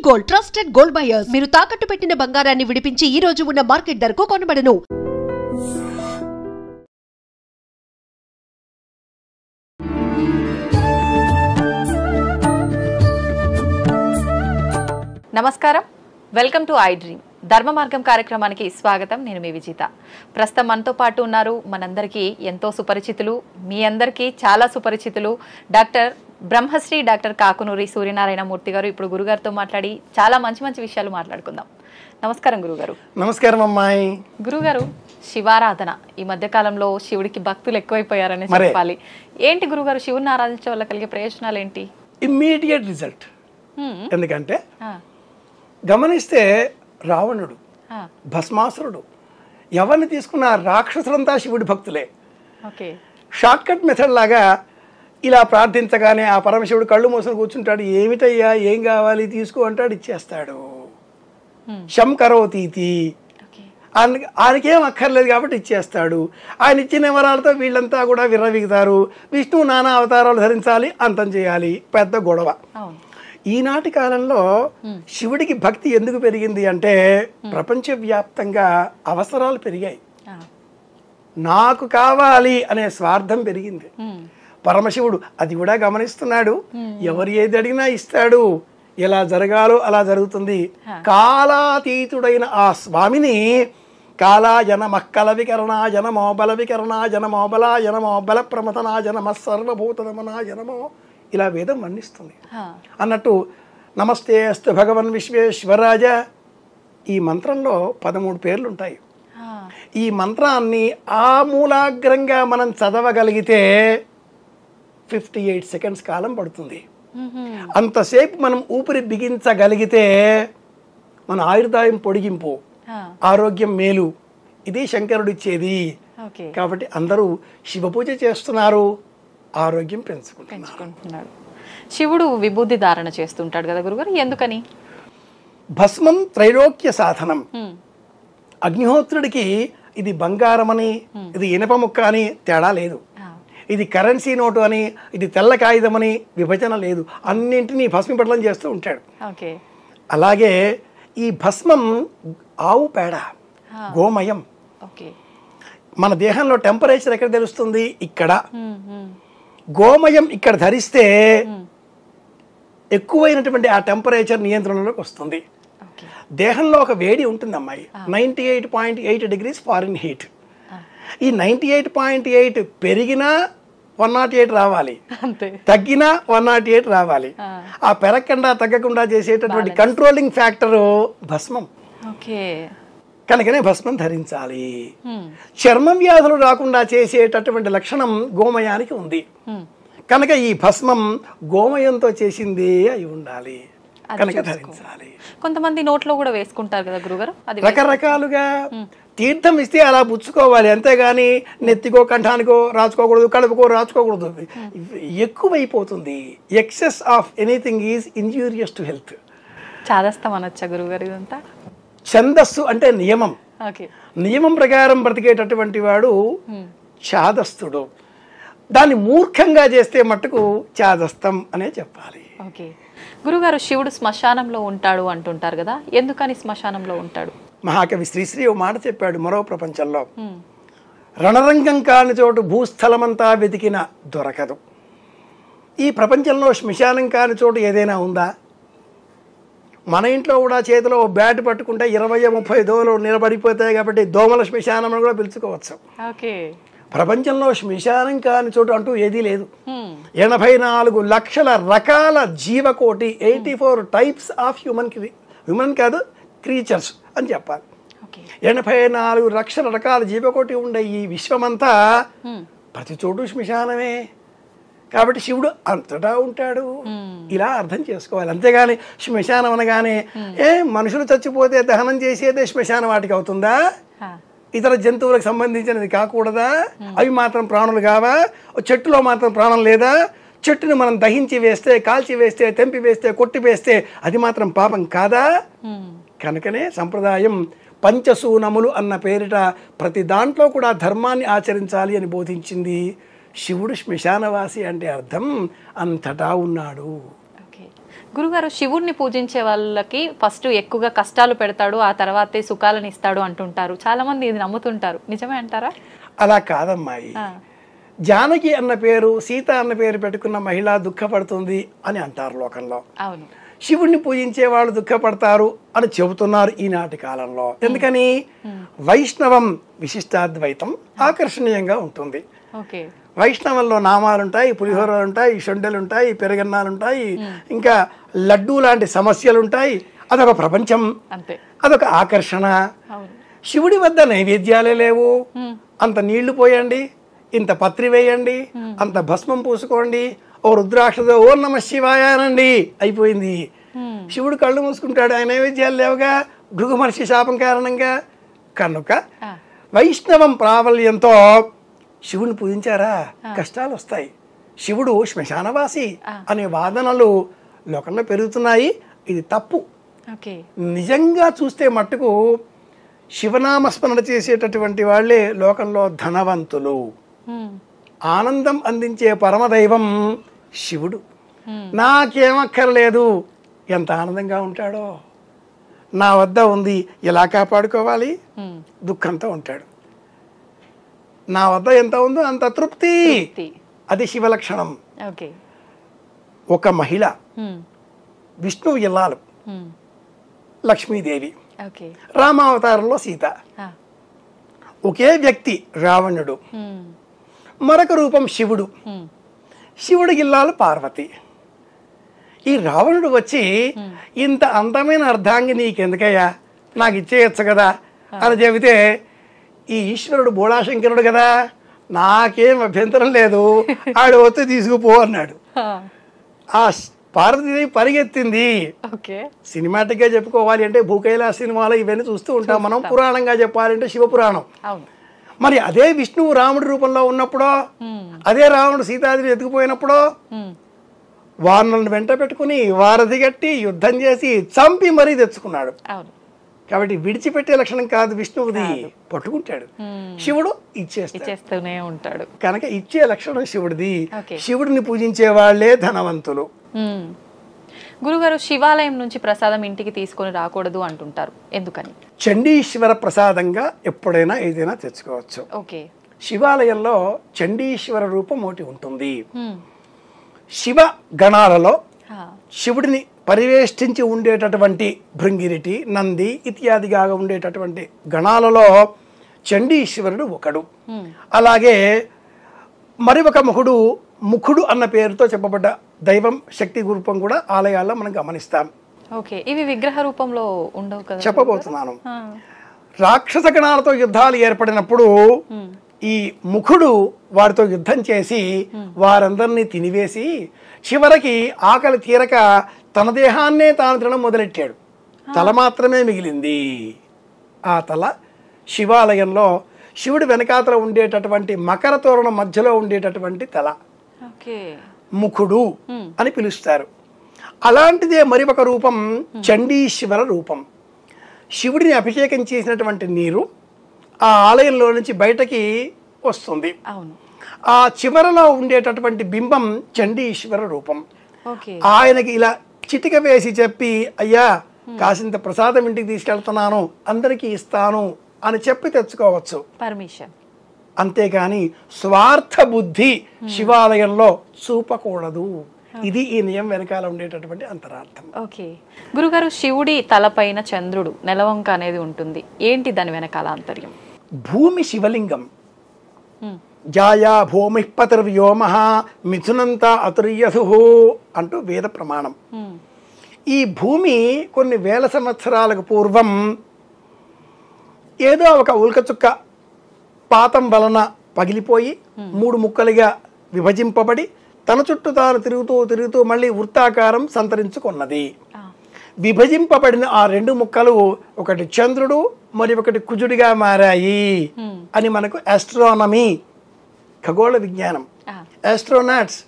Gold, trusted gold buyers. మీరు తాకట్టు పెట్టిన బంగారాన్ని విడిపించి ఈ రోజు ఉన్న మార్కెట్ ధరకు కొనబడను. నమస్కారం, వెల్కమ్ టు ఐ డ్రీమ్. ధర్మ మార్గం కార్యక్రమానికి స్వాగతం. నేను మీ విజిత. ప్రస్తుతం మనతో పాటు ఉన్నారు మనందరికీ ఎంతో సుపరిచితులు, మీ అందరికీ చాలా సుపరిచితులు, డాక్టర్ బ్రహ్మశ్రీ డాక్టర్ కాకునూరి సూర్యనారాయణ మూర్తి గారు. ఇప్పుడు గురుగారితో మాట్లాడి చాలా మంచి మంచి విషయాలు మాట్లాడుకుందాం. నమస్కారం గురుగారు. నమస్కారం అమ్మాయి. గురుగారు, శివారాధన ఈ మధ్య కాలంలో శివుడికి భక్తులు ఎక్కువైపోయారని చెప్పాలి. ఏంటి గురుగారు, శివుని ఆరాధించడం వల్ల కలిగే ప్రయోజనాలు ఏంటి? Immediate result. ఎందుకంటే గమనిస్తే రావణుడు, భస్మాసురుడు, ఎవరిని తీసుకున్న రాక్షసులంతా శివుడి భక్తులే. షార్ట్ కట్ మెథడ్ లాగా ఇలా ప్రార్థించగానే ఆ పరమశివుడు కళ్ళు మూసుకొని కూర్చుంటాడు. ఏమిటయ్యా, ఏం కావాలి తీసుకో అంటాడు, ఇచ్చేస్తాడు. శం కరోతీతి, ఆయనకేం అక్కర్లేదు కాబట్టి ఇచ్చేస్తాడు. ఆయన ఇచ్చిన వరాలతో వీళ్ళంతా కూడా విర్రవీగుతారు. విష్ణువు నానా అవతారాలు ధరించాలి, అంతం చేయాలి, పెద్ద గొడవ. ఈనాటి కాలంలో శివుడికి భక్తి ఎందుకు పెరిగింది అంటే ప్రపంచవ్యాప్తంగా అవసరాలు పెరిగాయి. నాకు కావాలి అనే స్వార్థం పెరిగింది. పరమశివుడు అది కూడా గమనిస్తున్నాడు. ఎవరు ఏది అడిగినా ఇస్తాడు. ఎలా జరగాలో అలా జరుగుతుంది. కాలాతీతుడైన ఆ స్వామిని కాలాజనమక్కల వికరణా జనమో బల వికరణా జనమో బల జనమో బల ప్రమతనా జనమ సర్వభూతనమనా జనమో, ఇలా వేదం వర్ణిస్తుంది. అన్నట్టు నమస్తే అస్తు భగవన్ విశ్వేశ్వరాజ, ఈ మంత్రంలో 13 పేర్లు ఉంటాయి. ఈ మంత్రాన్ని ఆమూలాగ్రంగా మనం చదవగలిగితే 58 సెకండ్స్ కాలం పడుతుంది. అంతసేపు మనం ఊపిరి బిగించగలిగితే మన ఆయుర్దాయం పొడిగింపు, ఆరోగ్యం మేలు. ఇది శంకరుడిచ్చేది. కాబట్టి అందరూ శివ పూజ చేస్తున్నారు, ఆరోగ్యం పెంచుకుంటున్నారు. శివుడు విభూతి ధారణ చేస్తుంటాడు కదా గురుగారు, ఎందుకని? భస్మం త్రైలోక్య సాధనం. అగ్నిహోత్రుడికి ఇది బంగారం అని, ఇది ఇనప ముక్క అని తేడా లేదు. ఇది కరెన్సీ నోటు అని, ఇది తెల్ల కాగితం అని విభజన లేదు. అన్నింటినీ భస్మీపటలం చేస్తూ ఉంటాడు. అలాగే ఈ భస్మం ఆవు పేడ, గోమయం. మన దేహంలో టెంపరేచర్ ఎక్కడ తెలుస్తుంది? ఇక్కడ. గోమయం ఇక్కడ ధరిస్తే ఎక్కువైనటువంటి ఆ టెంపరేచర్ నియంత్రణలోకి వస్తుంది. దేహంలో ఒక వేడి ఉంటుంది అమ్మాయి, 98.8 degrees ఫారెన్ హీట్. ఈ 98.8 పెరిగినా 108 రావాలి, తగ్గినా 108 రావాలి. ఆ పెరగకుండా తగ్గకుండా చేసేటటువంటి కంట్రోలింగ్ ఫ్యాక్టరు భస్మం. కనుకనే భస్మం ధరించాలి. చర్మం వ్యాధులు రాకుండా చేసేటటువంటి లక్షణం గోమయానికి ఉంది. కనుక ఈ భస్మం గోమయంతో చేసింది అయి ఉండాలి, కనుక ధరించాలి. కొంతమంది నోట్లో కూడా వేసుకుంటారు కదా గురుగారు, రకరకాలుగా. తీర్థం ఇస్తే అలా పుచ్చుకోవాలి, అంతేగాని నెత్తికో కంఠానికో రాచుకోకూడదు, కడుపుకో రాచుకోకూడదు. ఎక్కువైపోతుంది. Excess of anything is injurious to health. చాదస్తం అనొచ్చా గురుగారు ఇదంతా? ఛందస్సు అంటే నియమం. నియమం ప్రకారం బ్రతికేటటువంటి వాడు ఛాదస్తుడు. దాన్ని మూర్ఖంగా చేస్తే మట్టుకు ఛాదస్తం అనే చెప్పాలి. గురుగారు, శివుడు శ్మశానంలో ఉంటాడు అంటుంటారు కదా, ఎందుకని శ్మశానంలో ఉంటాడు? మహాకవి శ్రీశ్రీ ఓ మాట చెప్పాడు మరో ప్రపంచంలో, రణరంగం కాని చోటు భూస్థలమంతా వెతికిన దొరకదు. ఈ ప్రపంచంలో శ్మశానం కాని చోటు ఏదైనా ఉందా? మన ఇంట్లో కూడా చేతిలో బ్యాట్ పట్టుకుంటే 20-30 దోమలు నిలబడిపోతాయి. కాబట్టి దోమల శ్మశానం అని కూడా పిలుచుకోవచ్చు. ప్రపంచంలో శ్మశానం కాని చోటు అంటూ ఏదీ లేదు. 84 లక్షల రకాల జీవకోటి, 84 టైప్స్ ఆఫ్ హ్యూమన్ కాదు క్రీచర్స్ అని చెప్పాలి. 84 లక్షల రకాల జీవకోటి ఉండే ఈ విశ్వమంతా ప్రతి చోటు శ్మశానమే. కాబట్టి శివుడు అంతటా ఉంటాడు. ఇలా అర్థం చేసుకోవాలి. అంతేగాని శ్మశానం అనగానే మనుషులు చచ్చిపోతే దహనం చేసేదే శ్మశాన వాటికి అవుతుందా? ఇతర జంతువులకు సంబంధించినది కాకూడదా? అవి మాత్రం ప్రాణులు కావా? చెట్టులో మాత్రం ప్రాణం లేదా? చెట్టుని మనం దహించి వేస్తే, కాల్చి వేస్తే, తెంపి వేస్తే, కొట్టి వేస్తే అది మాత్రం పాపం కాదా? కనుకనే సంప్రదాయం పంచసూనములు అన్న పేరిట ప్రతి దాంట్లో కూడా ధర్మాన్ని ఆచరించాలి అని బోధించింది. శివుడు శ్మశానవాసి అంటే అర్థం అంతటా ఉన్నాడు. గురుగారు శివుడిని పూజించే వాళ్ళకి ఫస్ట్ ఎక్కువగా కష్టాలు పెడతాడు, ఆ తర్వాతే సుఖాలను ఇస్తాడు అంటుంటారు. చాలా మంది ఇది నమ్ముతుంటారు, నిజమే అంటారా? అలా కాదమ్మాయి. జానకి అన్న పేరు, సీత అన్న పేరు పెట్టుకున్న మహిళ దుఃఖపడుతుంది అని అంటారు లోకంలో. అవును. శివుణ్ణి పూజించే వాళ్ళు దుఃఖపడతారు అని చెబుతున్నారు ఈనాటి కాలంలో. ఎందుకని? వైష్ణవం విశిష్టాద్వైతం ఆకర్షణీయంగా ఉంటుంది. ఓకే. వైష్ణవంలో నామాలుంటాయి, పులిహోరలుంటాయి, షొండెలుంటాయి, పెరగన్నాలుంటాయి, ఇంకా లడ్డూ లాంటి సమస్యలుంటాయి. అదొక ప్రపంచం, అంతే, అదొక ఆకర్షణ. శివుడి వద్ద నైవేద్యాలే లేవు. అంత నీళ్లు పోయండి, ఇంత పత్రి వేయండి, అంత భస్మం పూసుకోండి, ఓ రుద్రాక్షతో ఓ నమ శివాయ అనండి, అయిపోయింది. శివుడు కళ్ళు మూసుకుంటాడు, ఆయన నైవేద్యాలు లేవుగా భృగు మహర్షి శాపం కారణంగా. కనుక వైష్ణవం ప్రాబల్యంతో శివుని పూజించారా కష్టాలు వస్తాయి. శివుడు శ్మశానవాసి అనే వాదనలు లోకంలో పెరుగుతున్నాయి. ఇది తప్పు. నిజంగా చూస్తే మట్టుకు శివనామస్మరణ చేసేటటువంటి వాళ్ళే లోకంలో ధనవంతులు. ఆనందం అందించే పరమదైవం శివుడు. నాకేమక్కర్లేదు, ఎంత ఆనందంగా ఉంటాడో. నా వద్ద ఉంది, ఎలా కాపాడుకోవాలి, దుఃఖంతో ఉంటాడు. నా వద్ద ఎంత ఉందో అంత తృప్తి, అది శివలక్షణం. ఒక మహిళ, విష్ణువు ఇల్లాలు లక్ష్మీదేవి, రామావతారంలో సీత, ఒకే వ్యక్తి రావణుడు, మరొక రూపం శివుడు, శివుడి ఇల్లాలు పార్వతి. ఈ రావణుడు వచ్చి ఇంత అందమైన అర్ధాంగి నీకెందుకయ్యా, నాకు ఇచ్చేయచ్చు కదా అని చెబితే, ఈ ఈశ్వరుడు బోళాశంకరుడు కదా, నాకేం అభ్యంతరం లేదు, ఆడు వస్తే తీసుకుపో అన్నాడు. ఆ పార్వతీదేవి పరిగెత్తింది. సినిమాటిక్ గా చెప్పుకోవాలి అంటే భూకైలాస సినిమాలో ఇవన్నీ చూస్తూ ఉంటాం మనం. పురాణంగా చెప్పాలంటే శివపురాణం. మరి అదే విష్ణువు రాముడి రూపంలో ఉన్నప్పుడో, అదే రావణుడు సీతాదేవి ఎత్తుకుపోయినప్పుడో వానరులను వెంట పెట్టుకుని వారధి గట్టి యుద్ధం చేసి చంపి మరీ తెచ్చుకున్నాడు. కాబట్టి విడిచిపెట్టే లక్షణం కాదు విష్ణువుది, పట్టుకుంటాడు. శివుడు ఇచ్చేస్తూనే ఉంటాడు. కనుక ఇచ్చే లక్షణం శివుడిది. శివుడిని పూజించే వాళ్లే ధనవంతులు. గురుగారు, శివాలయం నుంచి ప్రసాదం ఇంటికి తీసుకొని రాకూడదు అంటుంటారు, ఎందుకని? చండీశ్వర ప్రసాదంగా ఎప్పుడైనా ఏదైనా తెచ్చుకోవచ్చు. శివాలయంలో చండీశ్వర రూపం ఒకటి ఉంటుంది. శివ గణాలలో శివుడిని పరివేష్టించి ఉండేటటువంటి భృంగిరిటి, నంది ఇత్యాదిగా ఉండేటటువంటి గణాలలో చండీశ్వరుడు ఒకడు. అలాగే మరి ఒక ముఖుడు అన్న పేరుతో చెప్పబడ్డ దైవం శక్తి రూపం కూడా ఆలయాల్లో మనం గమనిస్తాం. ఇవి విగ్రహ రూపంలో ఉండవు కదా, చెప్పబోతున్నాను. రాక్షస గణాలతో యుద్ధాలు ఏర్పడినప్పుడు ఈ ముఖుడు వారితో యుద్ధం చేసి వారందరినీ తినివేసి చివరికి ఆకలి తీరక తన దేహాన్నే తాను తినడం మొదలెట్టాడు. తల మాత్రమే మిగిలింది. ఆ తల శివాలయంలో శివుడి వెనకాతల ఉండేటటువంటి మకర తోరణం మధ్యలో ఉండేటటువంటి తల ముఖుడు అని పిలుస్తారు. అలాంటిదే మరి ఒక రూపం చండీశ్వర రూపం. శివుడిని అభిషేకం చేసినటువంటి నీరు ఆ ఆలయంలో నుంచి బయటకి వస్తుంది. ఆ చివరలో ఉండేటటువంటి బింబం చండీశ్వర రూపం. ఆయనకి ఇలా చిటిక వేసి చెప్పి, అయ్యా కాసింత ప్రసాదం ఇంటికి తీసుకెళ్తున్నాను, అందరికీ ఇస్తాను అని చెప్పి తెచ్చుకోవచ్చు, పర్మిషన్. అంతేగాని స్వార్థ బుద్ధి శివాలయంలో చూపకూడదు. ఇది ఈ నియమం వెనకాల ఉండేటటువంటి అంతరార్థం. గురుగారు, శివుడి తలపైన చంద్రుడు నెలవంక అనేది ఉంటుంది, ఏంటి దాని వెనకాల ఆంతర్యం? భూమి శివలింగం. జాయా భూమి పతిర్వ్యోమ మిథునంత అతుర్యసు అంటూ వేద ప్రమాణం. ఈ భూమి కొన్ని వేల సంవత్సరాలకు పూర్వం ఏదో ఒక ఉల్కచుక్క పాతం వలన పగిలిపోయి 3 ముక్కలుగా విభజింపబడి తన చుట్టూ తాను తిరుగుతూ మళ్ళీ వృత్తాకారం సంతరించుకున్నది. విభజింపబడిన ఆ 2 ముక్కలు ఒకటి చంద్రుడు మరి ఒకటి కుజుడిగా మారాయి అని మనకు ఆస్ట్రానమీ, ఖగోళ విజ్ఞానం, ఆస్ట్రోనాట్స్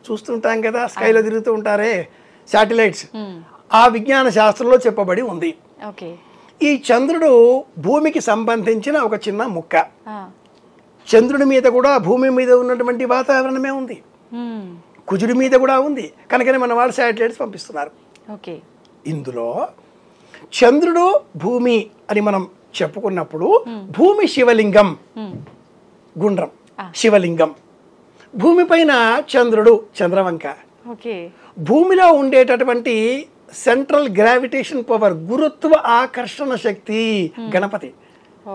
చూస్తుంటాం కదా, స్కైలో తిరుగుతూ ఉంటారే శాటిలైట్స్, ఆ విజ్ఞాన శాస్త్రంలో చెప్పబడి ఉంది. ఈ చంద్రుడు భూమికి సంబంధించిన ఒక చిన్న ముక్క. చంద్రుడి మీద కూడా భూమి మీద ఉన్నటువంటి వాతావరణమే ఉంది, కుజుడి మీద కూడా ఉంది. కనుకనే మన వాళ్ళు శాటిలైట్స్ పంపిస్తున్నారు. ఓకే. ఇందులో చంద్రుడు భూమి అని మనం చెప్పుకున్నప్పుడు భూమి శివలింగం, గుండ్రం శివలింగం, భూమిపైన చంద్రుడు చంద్రవంక. ఓకే. భూమిలో ఉండేటటువంటి సెంట్రల్ గ్రావిటేషన్ పవర్, గురుత్వ ఆకర్షణ శక్తి గణపతి. ఓ.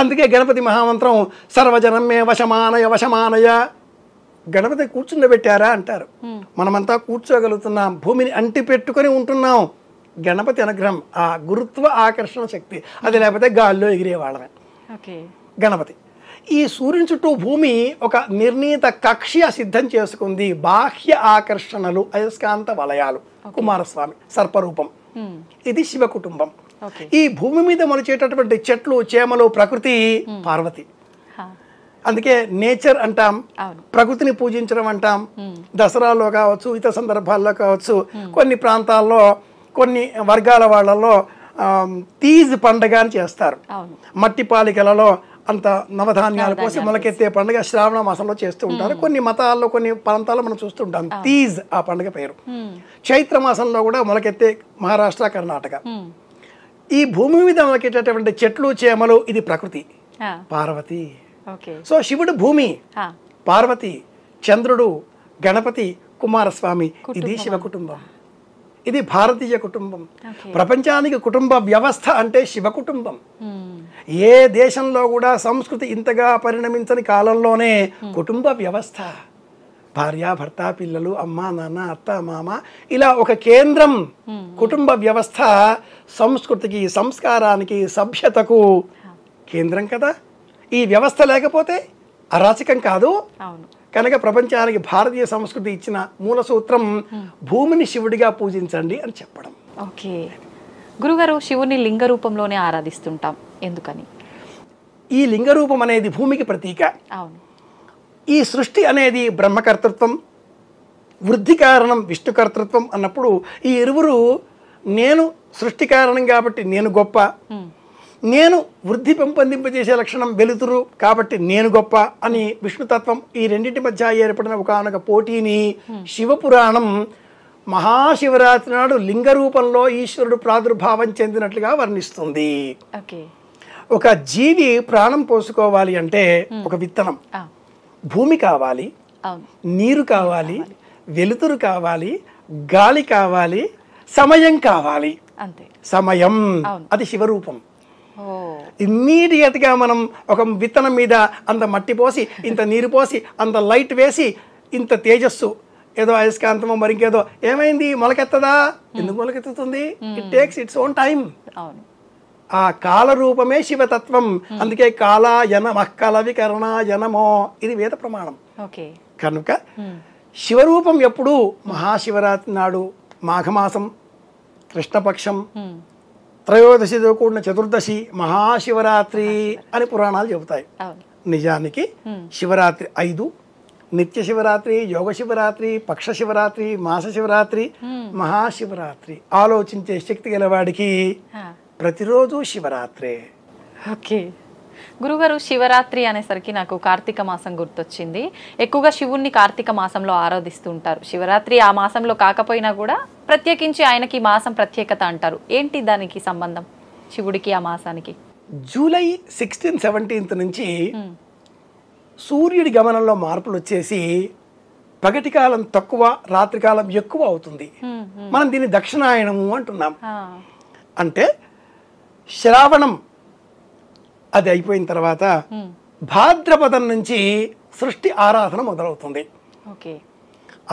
అందుకే గణపతి మహామంత్రం సర్వజనమే వశమానయ వశమానయ. గణపతి కూర్చుండబెట్టారా అంటారు. మనమంతా కూర్చోగలుగుతున్నాం, భూమిని అంటి పెట్టుకొని ఉంటున్నాం. గణపతి అనుగ్రహం, ఆ గురుత్వ ఆకర్షణ శక్తి. అది లేకపోతే గాల్లో ఎగిరేవాళ్ళమే. ఓకే. గణపతి ఈ సూర్యుని చుట్టూ భూమి ఒక నిర్ణీత కక్ష్య సిద్ధం చేసుకుంది. బాహ్య ఆకర్షణలు, అయస్కాంత వలయాలు. కుమారస్వామి సర్పరూపం. ఇది శివ కుటుంబం. ఈ భూమి మీద మొలిచేటటువంటి చెట్లు చేమలు ప్రకృతి పార్వతి. అందుకే నేచర్ అంటాం, ప్రకృతిని పూజించడం అంటాం. దసరాలో కావచ్చు, ఇతర సందర్భాల్లో కావచ్చు, కొన్ని ప్రాంతాల్లో కొన్ని వర్గాల వాళ్ళలో తీజ్ పండగ అని చేస్తారు. మట్టి పాలికలలో అంత నవధాన్యాలు పోసి మొలకెత్తే పండుగ శ్రావణ మాసంలో చేస్తూ ఉంటారు. కొన్ని మతాల్లో కొన్ని ప్రాంతాల్లో మనం చూస్తుంటాం తీజ్ ఆ పండుగ పేరు. చైత్ర మాసంలో కూడా మొలకెత్తే మహారాష్ట్ర, కర్ణాటక. ఈ భూమి మీద మొలకెట్టేటువంటి చెట్లు చేమలు ఇది ప్రకృతి పార్వతి. సో శివుడు భూమి, పార్వతి, చంద్రుడు, గణపతి, కుమారస్వామి. ఇది శివ కుటుంబం. ఇది భారతీయ కుటుంబం. ప్రపంచానికి కుటుంబ వ్యవస్థ అంటే శివ కుటుంబం. ఏ దేశంలో కూడా సంస్కృతి ఇంతగా పరిణమించని కాలంలోనే కుటుంబ వ్యవస్థ, భార్య, భర్త, పిల్లలు, అమ్మ, నాన్న, అత్త, మామ, ఇలా ఒక కేంద్రం. కుటుంబ వ్యవస్థ సంస్కృతికి, సంస్కారానికి, సభ్యతకు కేంద్రం కదా. ఈ వ్యవస్థ లేకపోతే అరాచకం కాదు. కనుక ప్రపంచానికి భారతీయ సంస్కృతి ఇచ్చిన మూల సూత్రం భూమిని శివుడిగా పూజించండి అని చెప్పడం. ఓకే గురుగారు, శివుని లింగ రూపంలోనే ఆరాధిస్తుంటాం, ఎందుకని? ఈ లింగ రూపం అనేది భూమికి ప్రతీక. అవును. ఈ సృష్టి అనేది బ్రహ్మకర్తృత్వం, వృద్ధి కారణం విష్ణుకర్తృత్వం అన్నప్పుడు ఈ ఇరువురు, నేను సృష్టి కారణం కాబట్టి నేను గొప్ప, నేను వృద్ధి పెంపొందింపజేసే లక్షణం వెలుతురు కాబట్టి నేను గొప్ప అని విష్ణుతత్వం, ఈ రెండింటి మధ్య ఏర్పడిన ఒకనొక పోటీని శివపురాణం మహాశివరాత్రి నాడు లింగ రూపంలో ఈశ్వరుడు ప్రాదుర్భావం చెందినట్లుగా వర్ణిస్తుంది. ఒక జీవి ప్రాణం పోసుకోవాలి అంటే ఒక విత్తనం, భూమి కావాలి, నీరు కావాలి, వెలుతురు కావాలి, గాలి కావాలి, సమయం కావాలి. సమయం అది శివరూపం. ఇమ్మీడియట్ గా మనం ఒక విత్తనం మీద అంత మట్టి పోసి, ఇంత నీరు పోసి, అంత లైట్ వేసి, ఇంత తేజస్సు, ఏదో అయస్కాంతమో మరింకేదో ఏమైంది, మొలకెత్తదా? ఎందుకు మొలకెత్తుతుంది? It takes its own time. ఆ కాల రూపమే శివతత్వం. అందుకే కాలాయన మక్కలవికరణాయనమో, ఇది వేద ప్రమాణం. కనుక శివరూపం ఎప్పుడు మహాశివరాత్రి నాడు, మాఘమాసం కృష్ణపక్షం త్రయోదశితో కూడిన చతుర్దశి మహాశివరాత్రి అని పురాణాలు చెబుతాయి. నిజానికి శివరాత్రి 5: నిత్య శివరాత్రి, యోగ శివరాత్రి, పక్ష శివరాత్రి, మాస శివరాత్రి, మహాశివరాత్రి. ఆలోచించే శక్తి గలవాడికి ప్రతిరోజు శివరాత్రే. ఓకే గురుగారు, శివరాత్రి అనేసరికి నాకు కార్తీక మాసం గుర్తొచ్చింది. ఎక్కువగా శివుణ్ణి కార్తీక మాసంలో ఆరాధిస్తూ ఉంటారు. శివరాత్రి ఆ మాసంలో కాకపోయినా కూడా ప్రత్యేకించి ఆయనకి మాసం ప్రత్యేకత అంటారు. ఏంటి దానికి సంబంధం, శివుడికి ఆ మాసానికి? జూలై 16, 17 నుంచి సూర్యుడి గమనంలో మార్పులు వచ్చేసి పగటి కాలం తక్కువ, రాత్రి కాలం ఎక్కువ అవుతుంది. మనం దీన్ని దక్షిణాయనము అంటున్నాం. అంటే శ్రావణం అది అయిపోయిన తర్వాత భాద్రపదం నుంచి సృష్టి ఆరాధన మొదలవుతుంది.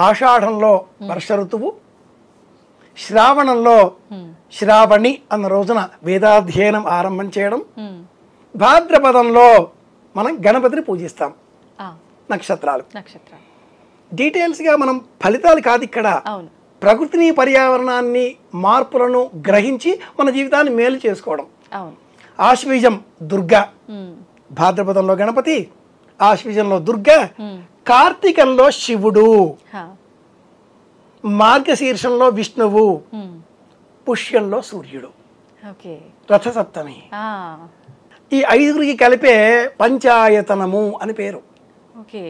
ఆషాఢంలో వర్ష ఋతువు, శ్రావణంలో శ్రావణి అన్న రోజున వేదాధ్యయనం ఆరంభం చేయడం, భాద్రపదంలో మనం గణపతిని పూజిస్తాం. నక్షత్రాలు డీటెయిల్స్గా మనం ఫలితాలు కాదు ఇక్కడ, ప్రకృతిని పర్యావరణాన్ని మార్పులను గ్రహించి మన జీవితాన్ని మేలు చేసుకోవడం. ఆశ్వీజం దుర్గా, భాద్రపదంలో గణపతి, ఆశ్వీజంలో దుర్గా, కార్తీకంలో శివుడు, మార్గశీర్షంలో విష్ణువు, పుష్యంలో సూర్యుడు, రథసప్తమి. ఈ 5గురికి కలిపే పంచాయతనము అని పేరు.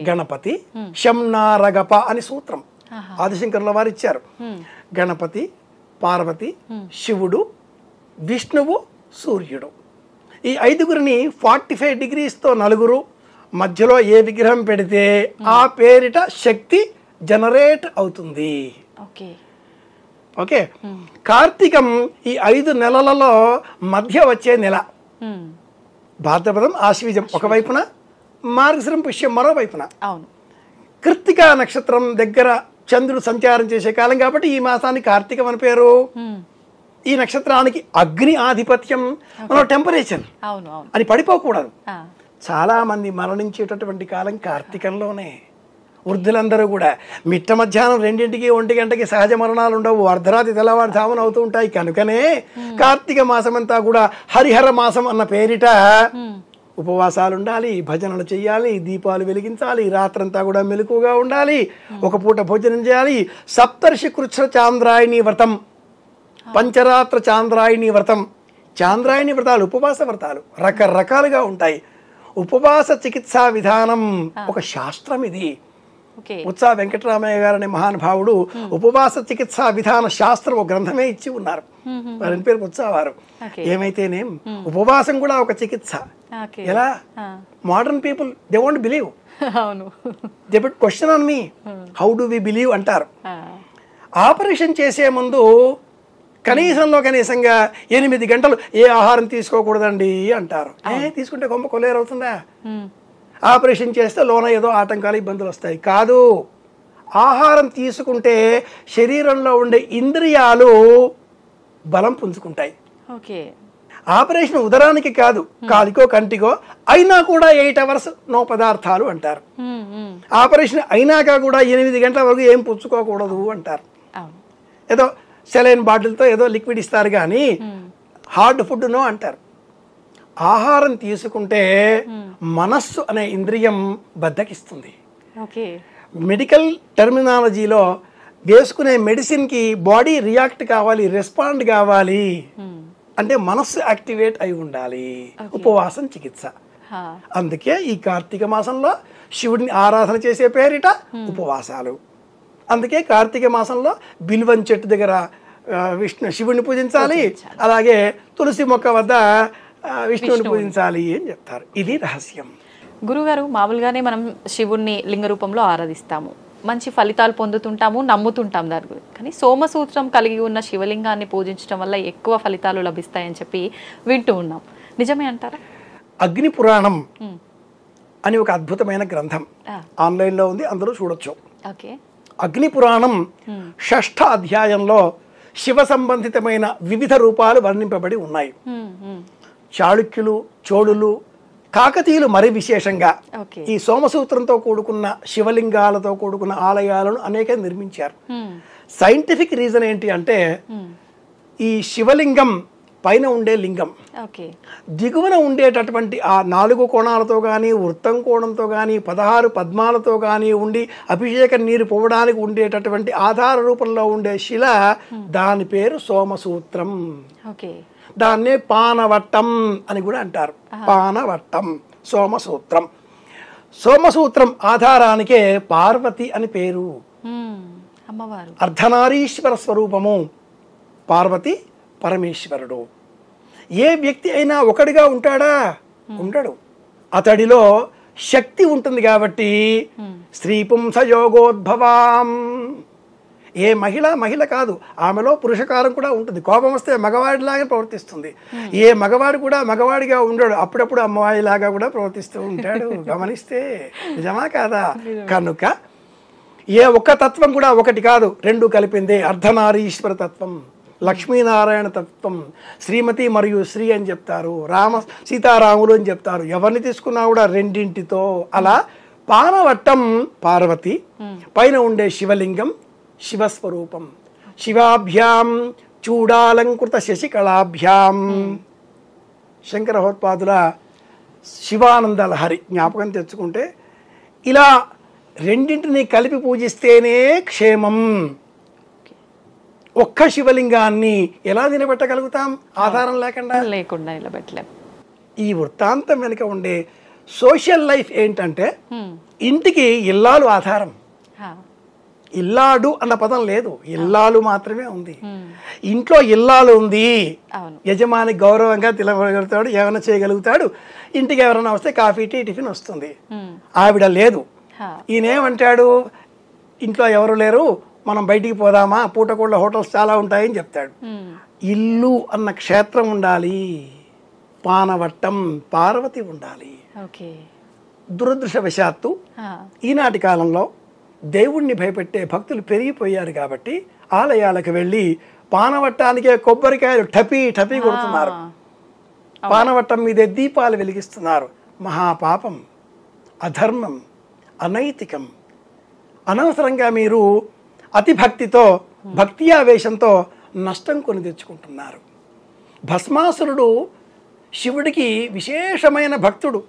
గణపతి శంనారగప అని సూత్రం ఆదిశంకరుల వారు ఇచ్చారు. గణపతి, పార్వతి, శివుడు, విష్ణువు, సూర్యుడు. ఈ 5గురిని 45 degreesతో 4 మధ్యలో ఏ విగ్రహం పెడితే ఆ పేరిట శక్తి జనరేట్ అవుతుంది. ఓకే. కార్తీకం ఈ 5 నెలలలో మధ్య వచ్చే నెల. భాద్రపదం, ఆశ్వీజం ఒకవైపున, మార్గశిరం, పుష్యం మరోవైపున. కృత్తికా నక్షత్రం దగ్గర చంద్రుడు సంచారం చేసే కాలం కాబట్టి ఈ మాసానికి కార్తీకం అని పేరు. ఈ నక్షత్రానికి అగ్ని ఆధిపత్యం, మనం టెంపరేచర్ అని పడిపోకూడదు. చాలా మంది మరణించేటటువంటి కాలం కార్తీకంలోనే. వృద్ధులందరూ కూడా మిట్ట మధ్యాహ్నం 2ంటికి 1 గంటకి సహజ మరణాలు ఉండవు, అర్ధరాత్రి తెల్లవారుజామున అవుతూ ఉంటాయి. కనుకనే కార్తీక మాసం అంతా కూడా హరిహర మాసం అన్న పేరిట ఉపవాసాలు ఉండాలి, భజనలు చెయ్యాలి, దీపాలు వెలిగించాలి, రాత్రంతా కూడా మెలకుగా ఉండాలి, ఒక పూట భోజనం చేయాలి. సప్తర్షి కృచ్ఛ చాంద్రాయణి వ్రతం, పంచరాత్ర చాంద్రాయణి వ్రతం. చాంద్రాయణి వ్రతాలు ఉపవాస వ్రతాలు రకరకాలుగా ఉంటాయి. ఉపవాస చికిత్సా విధానం ఒక శాస్త్రం. ఇది ఉత్సా వెంకటరామయ్య గారు అనే మహానుభావుడు ఉపవాస చికిత్సా విధాన శాస్త్రం ఒక గ్రంథమే ఇచ్చి ఉన్నారు. వారి పేరు ఉత్సావారు. ఏమైతేనేం ఉపవాసం కూడా ఒక చికిత్స. ఎలా? Modern people they won't believe, they but question on me, how do we believe అంటారు. ఆపరేషన్ చేసే ముందు కనీసంగా 8 గంటలు ఏ ఆహారం తీసుకోకూడదండి అంటారు. తీసుకుంటే కొమ్మ కొల్లేరవుతుందా? ఆపరేషన్ చేస్తే లోన ఏదో ఆటంకాలు, ఇబ్బందులు వస్తాయి. కాదు, ఆహారం తీసుకుంటే శరీరంలో ఉండే ఇంద్రియాలు బలం పుంజుకుంటాయి. ఆపరేషన్ ఉదరానికి కాదు, కాలికో కంటికో అయినా కూడా 8 hours నో పదార్థాలు అంటారు. ఆపరేషన్ అయినాక కూడా 8 గంటల వరకు ఏం పుచ్చుకోకూడదు అంటారు. ఏదో సెలైన్ బాటిల్తో ఏదో లిక్విడ్ ఇస్తారు కానీ హార్డ్ ఫుడ్ నో అంటారు. ఆహారం తీసుకుంటే మనస్సు అనే ఇంద్రియం బద్దకిస్తుంది. మెడికల్ టెర్మినాలజీలో వేసుకునే మెడిసిన్కి బాడీ రియాక్ట్ కావాలి, రెస్పాండ్ కావాలి అంటే మనస్సు యాక్టివేట్ అయి ఉండాలి. ఉపవాసం చికిత్స. అందుకే ఈ కార్తీక మాసంలో శివుడిని ఆరాధన చేసే పేరిట ఉపవాసాలు. అందుకే కార్తీక మాసంలో బిల్వం చెట్టు దగ్గర శివుడిని పూజించాలి, అలాగే తులసి మొక్క వద్ద విష్ణువుని పూజించాలి అని చెప్తారు. ఇది రహస్యం. గురుగారు, మామూలుగానే మనం శివుణ్ణి లింగ రూపంలో ఆరాధిస్తాము, మంచి ఫలితాలు పొందుతుంటాము, నమ్ముతుంటాం దాని గురించి. కానీ సోమసూత్రం కలిగి ఉన్న శివలింగాన్ని పూజించడం వల్ల ఎక్కువ ఫలితాలు లభిస్తాయని చెప్పి వింటూ ఉన్నాం. నిజమే అంటారా? అగ్ని పురాణం అని ఒక అద్భుతమైన గ్రంథం ఆన్లైన్లో ఉంది, అందరూ చూడొచ్చు. అగ్ని పురాణం 6వ అధ్యాయంలో శివ సంబంధితమైన వివిధ రూపాలు వర్ణింపబడి ఉన్నాయి. చాళుక్యులు, చోళులు, కాకతీయులు మరి విశేషంగా ఈ సోమసూత్రంతో కూడుకున్న శివలింగాలతో కూడుకున్న ఆలయాలను అనేక నిర్మించారు. సైంటిఫిక్ రీజన్ ఏంటి అంటే ఈ శివలింగం పైన ఉండే లింగం దిగువన ఉండేటటువంటి ఆ 4 కోణాలతో కానీ, వృత్తం కోణంతో కానీ, 16 పద్మాలతో కానీ ఉండి అభిషేక నీరు పోవడానికి ఉండేటటువంటి ఆధార రూపంలో ఉండే శిల, దాని పేరు సోమసూత్రం. దాన్నే పానవట్టం అని కూడా అంటారు. పానవట్టం, సోమసూత్రం. సోమసూత్రం ఆధారానికే పార్వతి అని పేరు. అర్ధనారీశ్వర స్వరూపము పార్వతి పరమేశ్వరుడు. ఏ వ్యక్తి అయినా ఒకటిగా ఉంటాడా? ఉండడు. అతడిలో శక్తి ఉంటుంది కాబట్టి స్త్రీ పుంసయోగోద్భవాం. ఏ మహిళ కాదు, ఆమెలో పురుషకారం కూడా ఉంటుంది. కోపం వస్తే మగవాడిలాగా ప్రవర్తిస్తుంది. ఏ మగవాడు కూడా మగవాడిగా ఉండడు, అప్పుడప్పుడు అమ్మవాడిలాగా కూడా ప్రవర్తిస్తూ ఉంటాడు. గమనిస్తే నిజమా కాదా? కనుక ఏ ఒక్క తత్వం కూడా ఒకటి కాదు, 2 కలిపిందే అర్ధనారీశ్వర తత్వం, లక్ష్మీనారాయణ తత్వం. శ్రీమతి మరియు శ్రీ అని చెప్తారు, సీతారాములు అని చెప్తారు. ఎవరిని తీసుకున్నా కూడా 2ంటితో. అలా పానవట్టం పార్వతి, పైన ఉండే శివలింగం శివస్వరూపం. శివాభ్యాం చూడాలంకృత శశికళాభ్యాం. శంకరహోత్పాదుల శివానంద లహరి జ్ఞాపకం తెచ్చుకుంటే ఇలా 2ంటిని కలిపి పూజిస్తేనే క్షేమం. ఒక్క శివలింగాన్ని ఎలా నిలబెట్టగలుగుతాం? ఆధారం లేకుండా నిలబెట్టలేం. ఈ వృత్తాంతం వెనుక ఉండే సోషల్ లైఫ్ ఏంటంటే ఇంటికి ఇల్లాలు ఆధారం. ఇల్లాడు అన్న పదం లేదు, ఇల్లాలు మాత్రమే ఉంది. ఇంట్లో ఇల్లాలు ఉంది, యజమాని గౌరవంగా తినగలుగుతాడు, ఏమైనా చేయగలుగుతాడు, ఇంటికి ఎవరైనా వస్తే కాఫీ టీ టిఫిన్ వస్తుంది. ఆవిడ లేదు. ఈయనేమంటాడు, ఇంట్లో ఎవరు లేరు, మనం బయటికి పోదామా, పూటకోళ్ళ హోటల్స్ చాలా ఉంటాయని చెప్తాడు. ఇల్లు అన్న క్షేత్రం ఉండాలి, పానవట్టం పార్వతి ఉండాలి. దురదృష్టవశాత్తు ఈనాటి కాలంలో దేవుణ్ణి భయపెట్టే భక్తులు పెరిగిపోయారు కాబట్టి ఆలయాలకు వెళ్ళి పానవట్టానికే కొబ్బరికాయలు టపీ టపీ కొడుతున్నారు, పానవట్టం మీదే దీపాలు వెలిగిస్తున్నారు. మహాపాపం, అధర్మం, అనైతికం. అనవసరంగా మీరు అతి భక్తితో, భక్తి ఆవేశంతో నష్టం కొని తెచ్చుకుంటున్నారు. భస్మాసురుడు శివుడికి విశేషమైన భక్తుడు.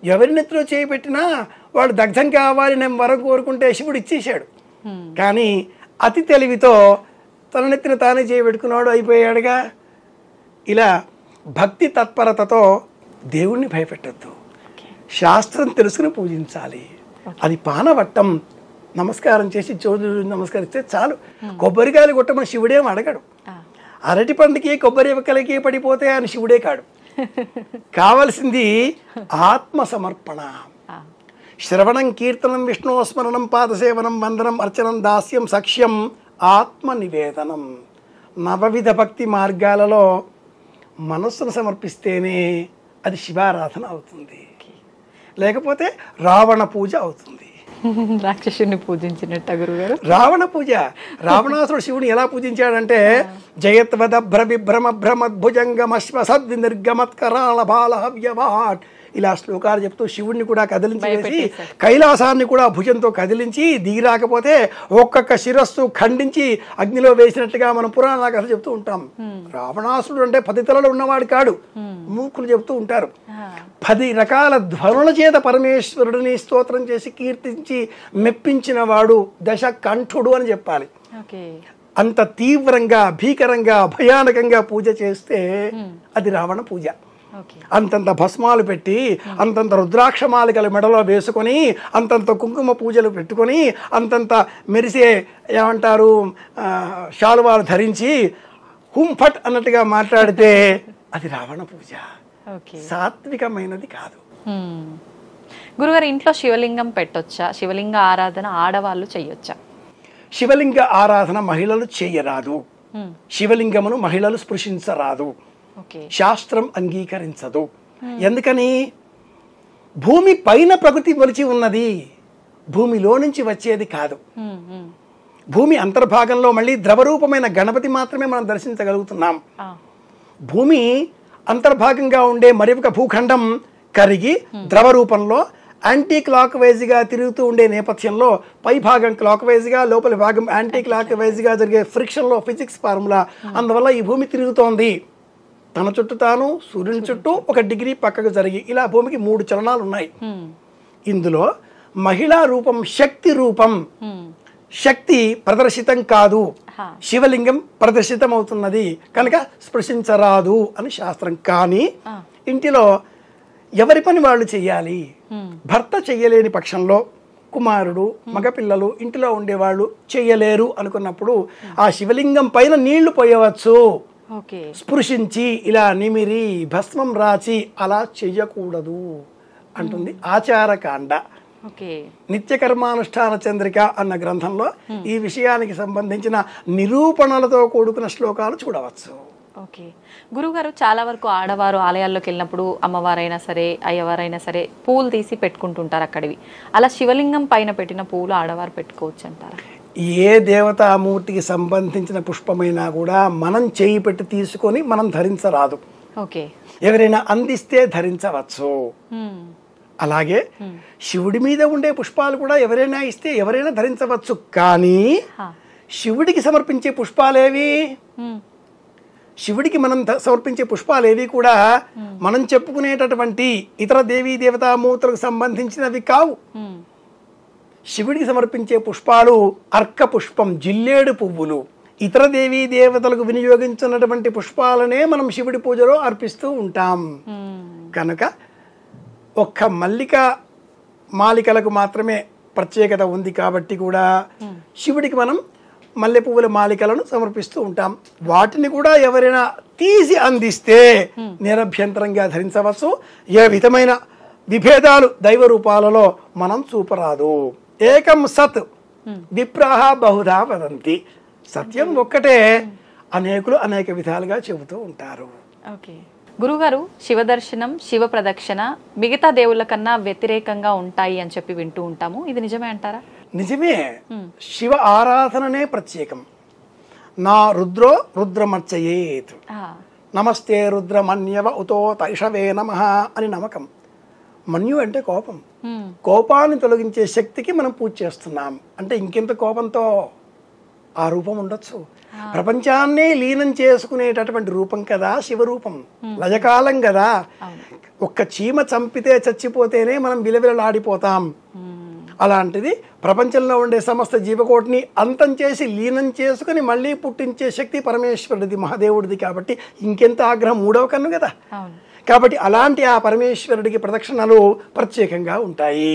ఎవరి నెత్తిలో చేయబెట్టినా వాడు దగ్ధం కావాలి నేను వరం కోరుకుంటే శివుడు ఇచ్చేశాడు. కానీ అతి తెలివితో తన నెత్తిన తానే చేయబెట్టుకున్నాడు, అయిపోయాడుగా. ఇలా భక్తి తత్పరతతో దేవుణ్ణి భయపెట్టద్దు, శాస్త్రం తెలుసుకుని పూజించాలి. అది పానవట్టం. నమస్కారం చేసి చోటు నమస్కరిస్తే చాలు. కొబ్బరికాయలు కొట్టమని శివుడేం అడగడు. అరటి పండుకి కొబ్బరి ఒక్కలకి పడిపోతే ఆయన శివుడే కాడు. కావలసింది ఆత్మ సమర్పణ. శ్రవణం, కీర్తనం, విష్ణుస్మరణం, పాదసేవనం, వందనం, అర్చనం, దాస్యం, సఖ్యం, ఆత్మ నివేదనం. నవవిధ భక్తి మార్గాలలో మనస్సును సమర్పిస్తేనే అది శివారాధన అవుతుంది, లేకపోతే రావణ పూజ అవుతుంది. రాక్షసుని పూజించినట్ట గురుగారు. రావణ పూజ. రావణాసురుడు శివుని ఎలా పూజించాడంటే జయత్వద భ్రమ భ్రమద్భుజంగమశ్వ సద్వినిర్గమత్కరాళ బాల హవ్యవాట్ ఇలా శ్లోకాలు చెప్తూ శివుడిని కూడా కదిలించి వేసి కైలాసాన్ని కూడా భుజంతో కదిలించి దిగి రాకపోతే ఒక్కొక్క శిరస్సు ఖండించి అగ్నిలో వేసినట్టుగా మనం పురాణ కథ చెప్తూ ఉంటాం. రావణాసురుడు అంటే 10 తలలు ఉన్నవాడు కాడు, మూకులు చెప్తూ ఉంటారు. 10 రకాల ధ్వనుల చేత పరమేశ్వరుడిని స్తోత్రం చేసి కీర్తించి మెప్పించిన వాడు దశకంఠుడు అని చెప్పాలి. అంత తీవ్రంగా, భీకరంగా, భయానకంగా పూజ చేస్తే అది రావణ పూజ. అంతంత భస్మాలు పెట్టి, అంతంత రుద్రాక్షమాలికలు మెడలో వేసుకొని, అంతంత కుంకుమ పూజలు పెట్టుకొని, అంతంత మెరిసే ఏమంటారు శాలువాలు ధరించి హుంఫట్ అన్నట్టుగా మాట్లాడితే అది రావణ పూజ, సాత్వికమైనది కాదు. గురుగారు, ఇంట్లో శివలింగం పెట్టొచ్చా? శివలింగ ఆరాధన ఆడవాళ్ళు చెయ్యొచ్చా? శివలింగ ఆరాధన మహిళలు చేయరాదు. శివలింగమును మహిళలు స్పృశించరాదు. శాస్త్రం అంగీకరించదు. ఎందుకని? భూమి పైన ప్రకృతి మొలిచి ఉన్నది, భూమిలో నుంచి వచ్చేది కాదు. భూమి అంతర్భాగంలో మళ్ళీ ద్రవరూపమైన గణపతి మాత్రమే మనం దర్శించగలుగుతున్నాం. భూమి అంతర్భాగంగా ఉండే మరి ఒక భూఖండం కరిగి ద్రవ రూపంలో యాంటీ క్లాక్ వైజ్గా తిరుగుతూ ఉండే నేపథ్యంలో పై భాగం క్లాక్ వైజ్గా, లోపలి భాగం యాంటీ క్లాక్ వైజ్గా జరిగే ఫ్రిక్షన్లో ఫిజిక్స్ ఫార్ములా, అందువల్ల ఈ భూమి తిరుగుతోంది. తన చుట్టూ తాను, సూర్యుని చుట్టూ 1 డిగ్రీ పక్కకు జరిగి ఇలా భూమికి 3 చలనాలు ఉన్నాయి. ఇందులో మహిళా రూపం శక్తి రూపం. శక్తి ప్రదర్శితం కాదు, శివలింగం ప్రదర్శితం అవుతున్నది కనుక స్పృశించరాదు అని శాస్త్రం. కానీ ఇంటిలో ఎవరి పని వాళ్ళు చెయ్యాలి. భర్త చెయ్యలేని పక్షంలో కుమారుడు, మగపిల్లలు, ఇంటిలో ఉండేవాళ్ళు చెయ్యలేరు అనుకున్నప్పుడు ఆ శివలింగం పైన నీళ్లు పోయవచ్చు. స్పృశించి ఇలా నిమిరి భస్మం రాచి అలా చెయ్యకూడదు అంటుంది ఆచారకాండ. నిత్యకర్మానుష్ఠాన చంద్రిక అన్న గ్రంథంలో ఈ విషయానికి సంబంధించిన నిరూపణలతో కూడుకున్న శ్లోకాలు చూడవచ్చు. గురుగారు, చాలా వరకు ఆడవారు ఆలయాల్లోకి వెళ్ళినప్పుడు అమ్మవారైనా సరే, అయ్యవారైనా సరే పూలు తీసి పెట్టుకుంటుంటారు అక్కడివి. అలా శివలింగం పైన పెట్టిన పూలు ఆడవారు పెట్టుకోవచ్చు అంటారా? ఏ దేవతామూర్తికి సంబంధించిన పుష్పమైనా కూడా మనం చేయి పెట్టి తీసుకొని మనం ధరించరాదు. ఎవరైనా అందిస్తే ధరించవచ్చు. అలాగే శివుడి మీద ఉండే పుష్పాలు కూడా ఎవరైనా ఇస్తే ఎవరైనా ధరించవచ్చు. కానీ శివుడికి సమర్పించే పుష్పాలేవి, శివుడికి మనం సమర్పించే పుష్పాలేవి కూడా మనం చెప్పుకునేటటువంటి ఇతర దేవీ దేవతామూర్తులకు సంబంధించినవి కావు. శివుడికి సమర్పించే పుష్పాలు అర్క పుష్పం, జిల్లేడు పువ్వులు. ఇతర దేవీ దేవతలకు వినియోగించినటువంటి పుష్పాలనే మనం శివుడి పూజలో అర్పిస్తూ ఉంటాం. కనుక ఒక్క మల్లిక మాలికలకు మాత్రమే ప్రత్యేకత ఉంది కాబట్టి కూడా శివుడికి మనం మల్లె పువ్వుల మాలికలను సమర్పిస్తూ ఉంటాం. వాటిని కూడా ఎవరైనా తీసి అందిస్తే నిరభ్యంతరంగా ధరించవచ్చు. ఏ విధమైన విభేదాలు దైవ రూపాలలో మనం చూపరాదు. ఏకం సత్ విప్రాహ బహుధా వదంతి. సత్యం ఒక్కటే, అనేకులు అనేక విధాలుగా చెబుతూ ఉంటారు. ఓకే గురుగారు, శివ దర్శనం, శివ ప్రదక్షిణ మిగతా దేవుళ్ళ కన్నా వ్యతిరేకంగా ఉంటాయి అని చెప్పి వింటూ ఉంటాము. ఇది నిజమే అంటారా? నిజమే. శివ ఆరాధననే ప్రత్యేకం. నా రుద్రో రుద్రమర్చయేత్, నమస్తే రుద్రమన్యవ ఉతో తైషవే నమః అని నమ్మకం. మన్యు అంటే కోపం. కోపాన్ని తొలగించే శక్తికి మనం పూజ చేస్తున్నాం అంటే ఇంకెంత కోపంతో ఆ రూపం ఉండొచ్చు. ప్రపంచాన్ని లీనం చేసుకునేటటువంటి రూపం కదా శివరూపం. లయకాలం కదా. ఒక్క చీమ చంపితే చచ్చిపోతేనే మనం విలవిలలాడిపోతాం. అలాంటిది ప్రపంచంలో ఉండే సమస్త జీవకోటిని అంతం చేసి లీనం చేసుకుని మళ్ళీ పుట్టించే శక్తి పరమేశ్వరుడిది, మహాదేవుడిది. కాబట్టి ఇంకెంత ఆగ్రహం, మూడవ కన్ను కదా. కాబట్టి అలాంటి ఆ పరమేశ్వరుడికి ప్రదక్షిణలు ప్రత్యేకంగా ఉంటాయి.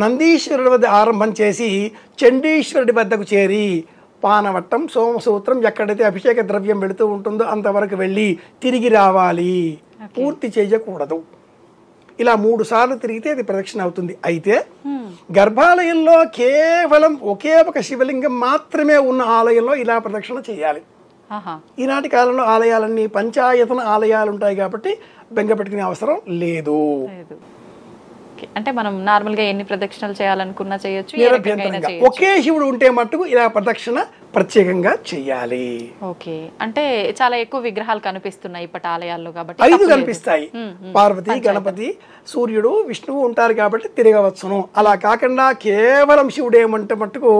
నందీశ్వరుడి వద్ద ఆరంభం చేసి చండీశ్వరుడి వద్దకు చేరి పానవట్టం, సోమసూత్రం, ఎక్కడైతే అభిషేక ద్రవ్యం వెళుతూ ఉంటుందో అంతవరకు వెళ్ళి తిరిగి రావాలి. పూర్తి చేయకూడదు. ఇలా 3 సార్లు తిరిగితే అది ప్రదక్షిణ అవుతుంది. అయితే గర్భాలయంలో కేవలం ఒకే ఒక శివలింగం మాత్రమే ఉన్న ఆలయంలో ఇలా ప్రదక్షిణ చేయాలి. ఈనాటి కాలంలో ఆలయాలన్నీ పంచాయతన ఆలయాలు ఉంటాయి కాబట్టి బెంగ పెట్టుకునే అవసరం లేదు. అంటే మనం నార్మల్ గా ఎన్ని ప్రదక్షిణలు చేయాలనుకున్నా చేయొచ్చు. ఒకే శివుడు ఉంటే మట్టుకు ఇలా ప్రదక్షిణ ప్రత్యేకంగా చెయ్యాలి. ఓకే, అంటే చాలా ఎక్కువ విగ్రహాలు కనిపిస్తున్నాయి ఇప్పటి ఆలయాల్లో కాబట్టి 5 కనిపిస్తాయి. పార్వతి, గణపతి, సూర్యుడు, విష్ణువు ఉంటారు కాబట్టి తిరగవచ్చును. అలా కాకుండా కేవలం శివుడు ఏమంటే మట్టుకు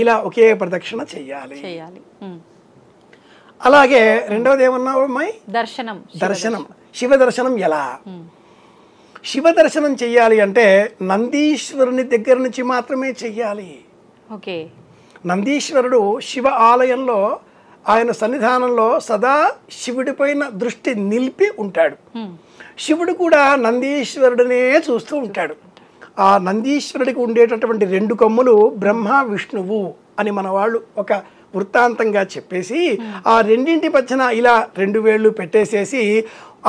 ఇలా ఒకే ప్రదక్షిణ చెయ్యాలి. అలాగే రెండవది ఏమన్నావు అమ్మాయి? దర్శనం. శివ దర్శనం ఎలా? శివ దర్శనం చెయ్యాలి అంటే నందీశ్వరుని దగ్గర నుంచి మాత్రమే చెయ్యాలి. ఓకే. నందీశ్వరుడు శివ ఆలయంలో ఆయన సన్నిధానంలో సదా శివుడిపైన దృష్టి నిలిపి ఉంటాడు. శివుడు కూడా నందీశ్వరుడినే చూస్తూ ఉంటాడు. ఆ నందీశ్వరుడికి ఉండేటటువంటి 2 కొమ్ములు బ్రహ్మ, విష్ణువు అని మన వాళ్ళు ఒక వృత్తాంతంగా చెప్పేసి ఆ రెండింటి మధ్యన ఇలా 2 వేళ్ళు పెట్టేసేసి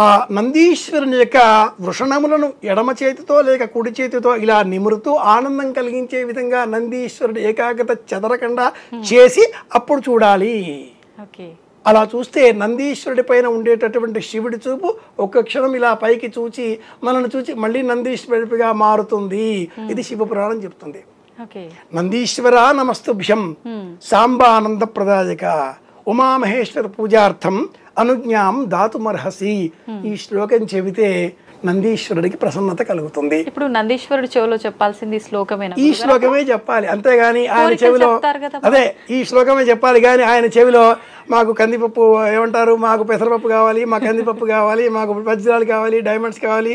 ఆ నందీశ్వరుని యొక్క వృషణములను ఎడమ చేతితో లేక కుడి చేతితో ఇలా నిమురుతూ ఆనందం కలిగించే విధంగా నందీశ్వరుడు ఏకాగ్రత చెదరకుండా చేసి అప్పుడు చూడాలి. అలా చూస్తే నందీశ్వరుడి పైన ఉండేటటువంటి శివుడి చూపు ఒక్క క్షణం ఇలా పైకి చూచి మనల్ని చూచి మళ్ళీ నందీశ్వరుడిగా మారుతుంది. ఇది శివపురాణం చెప్తుంది. నందీశ్వర నమస్తుభ్యం సాంబానంద ప్రదాయక ఉమామహేశ్వర పూజార్థం అనుజ్ఞాం దాతుమర్హసి. ఈ శ్లోకం చెబితే నందీశ్వరుడికి ప్రసన్నత కలుగుతుంది. ఇప్పుడు నందీశ్వరుడి చెవిలో చెప్పాల్సింది శ్లోకమేనా? ఈ శ్లోకమే చెప్పాలి, అంతేగాని ఆయన చెవిలో అదే ఈ శ్లోకమే చెప్పాలి. కానీ ఆయన చెవిలో మాకు కందిపప్పు ఏమంటారు, మాకు పెసరపప్పు కావాలి, మా కందిపప్పు కావాలి, మాకు వజ్రాలు కావాలి, డైమండ్స్ కావాలి,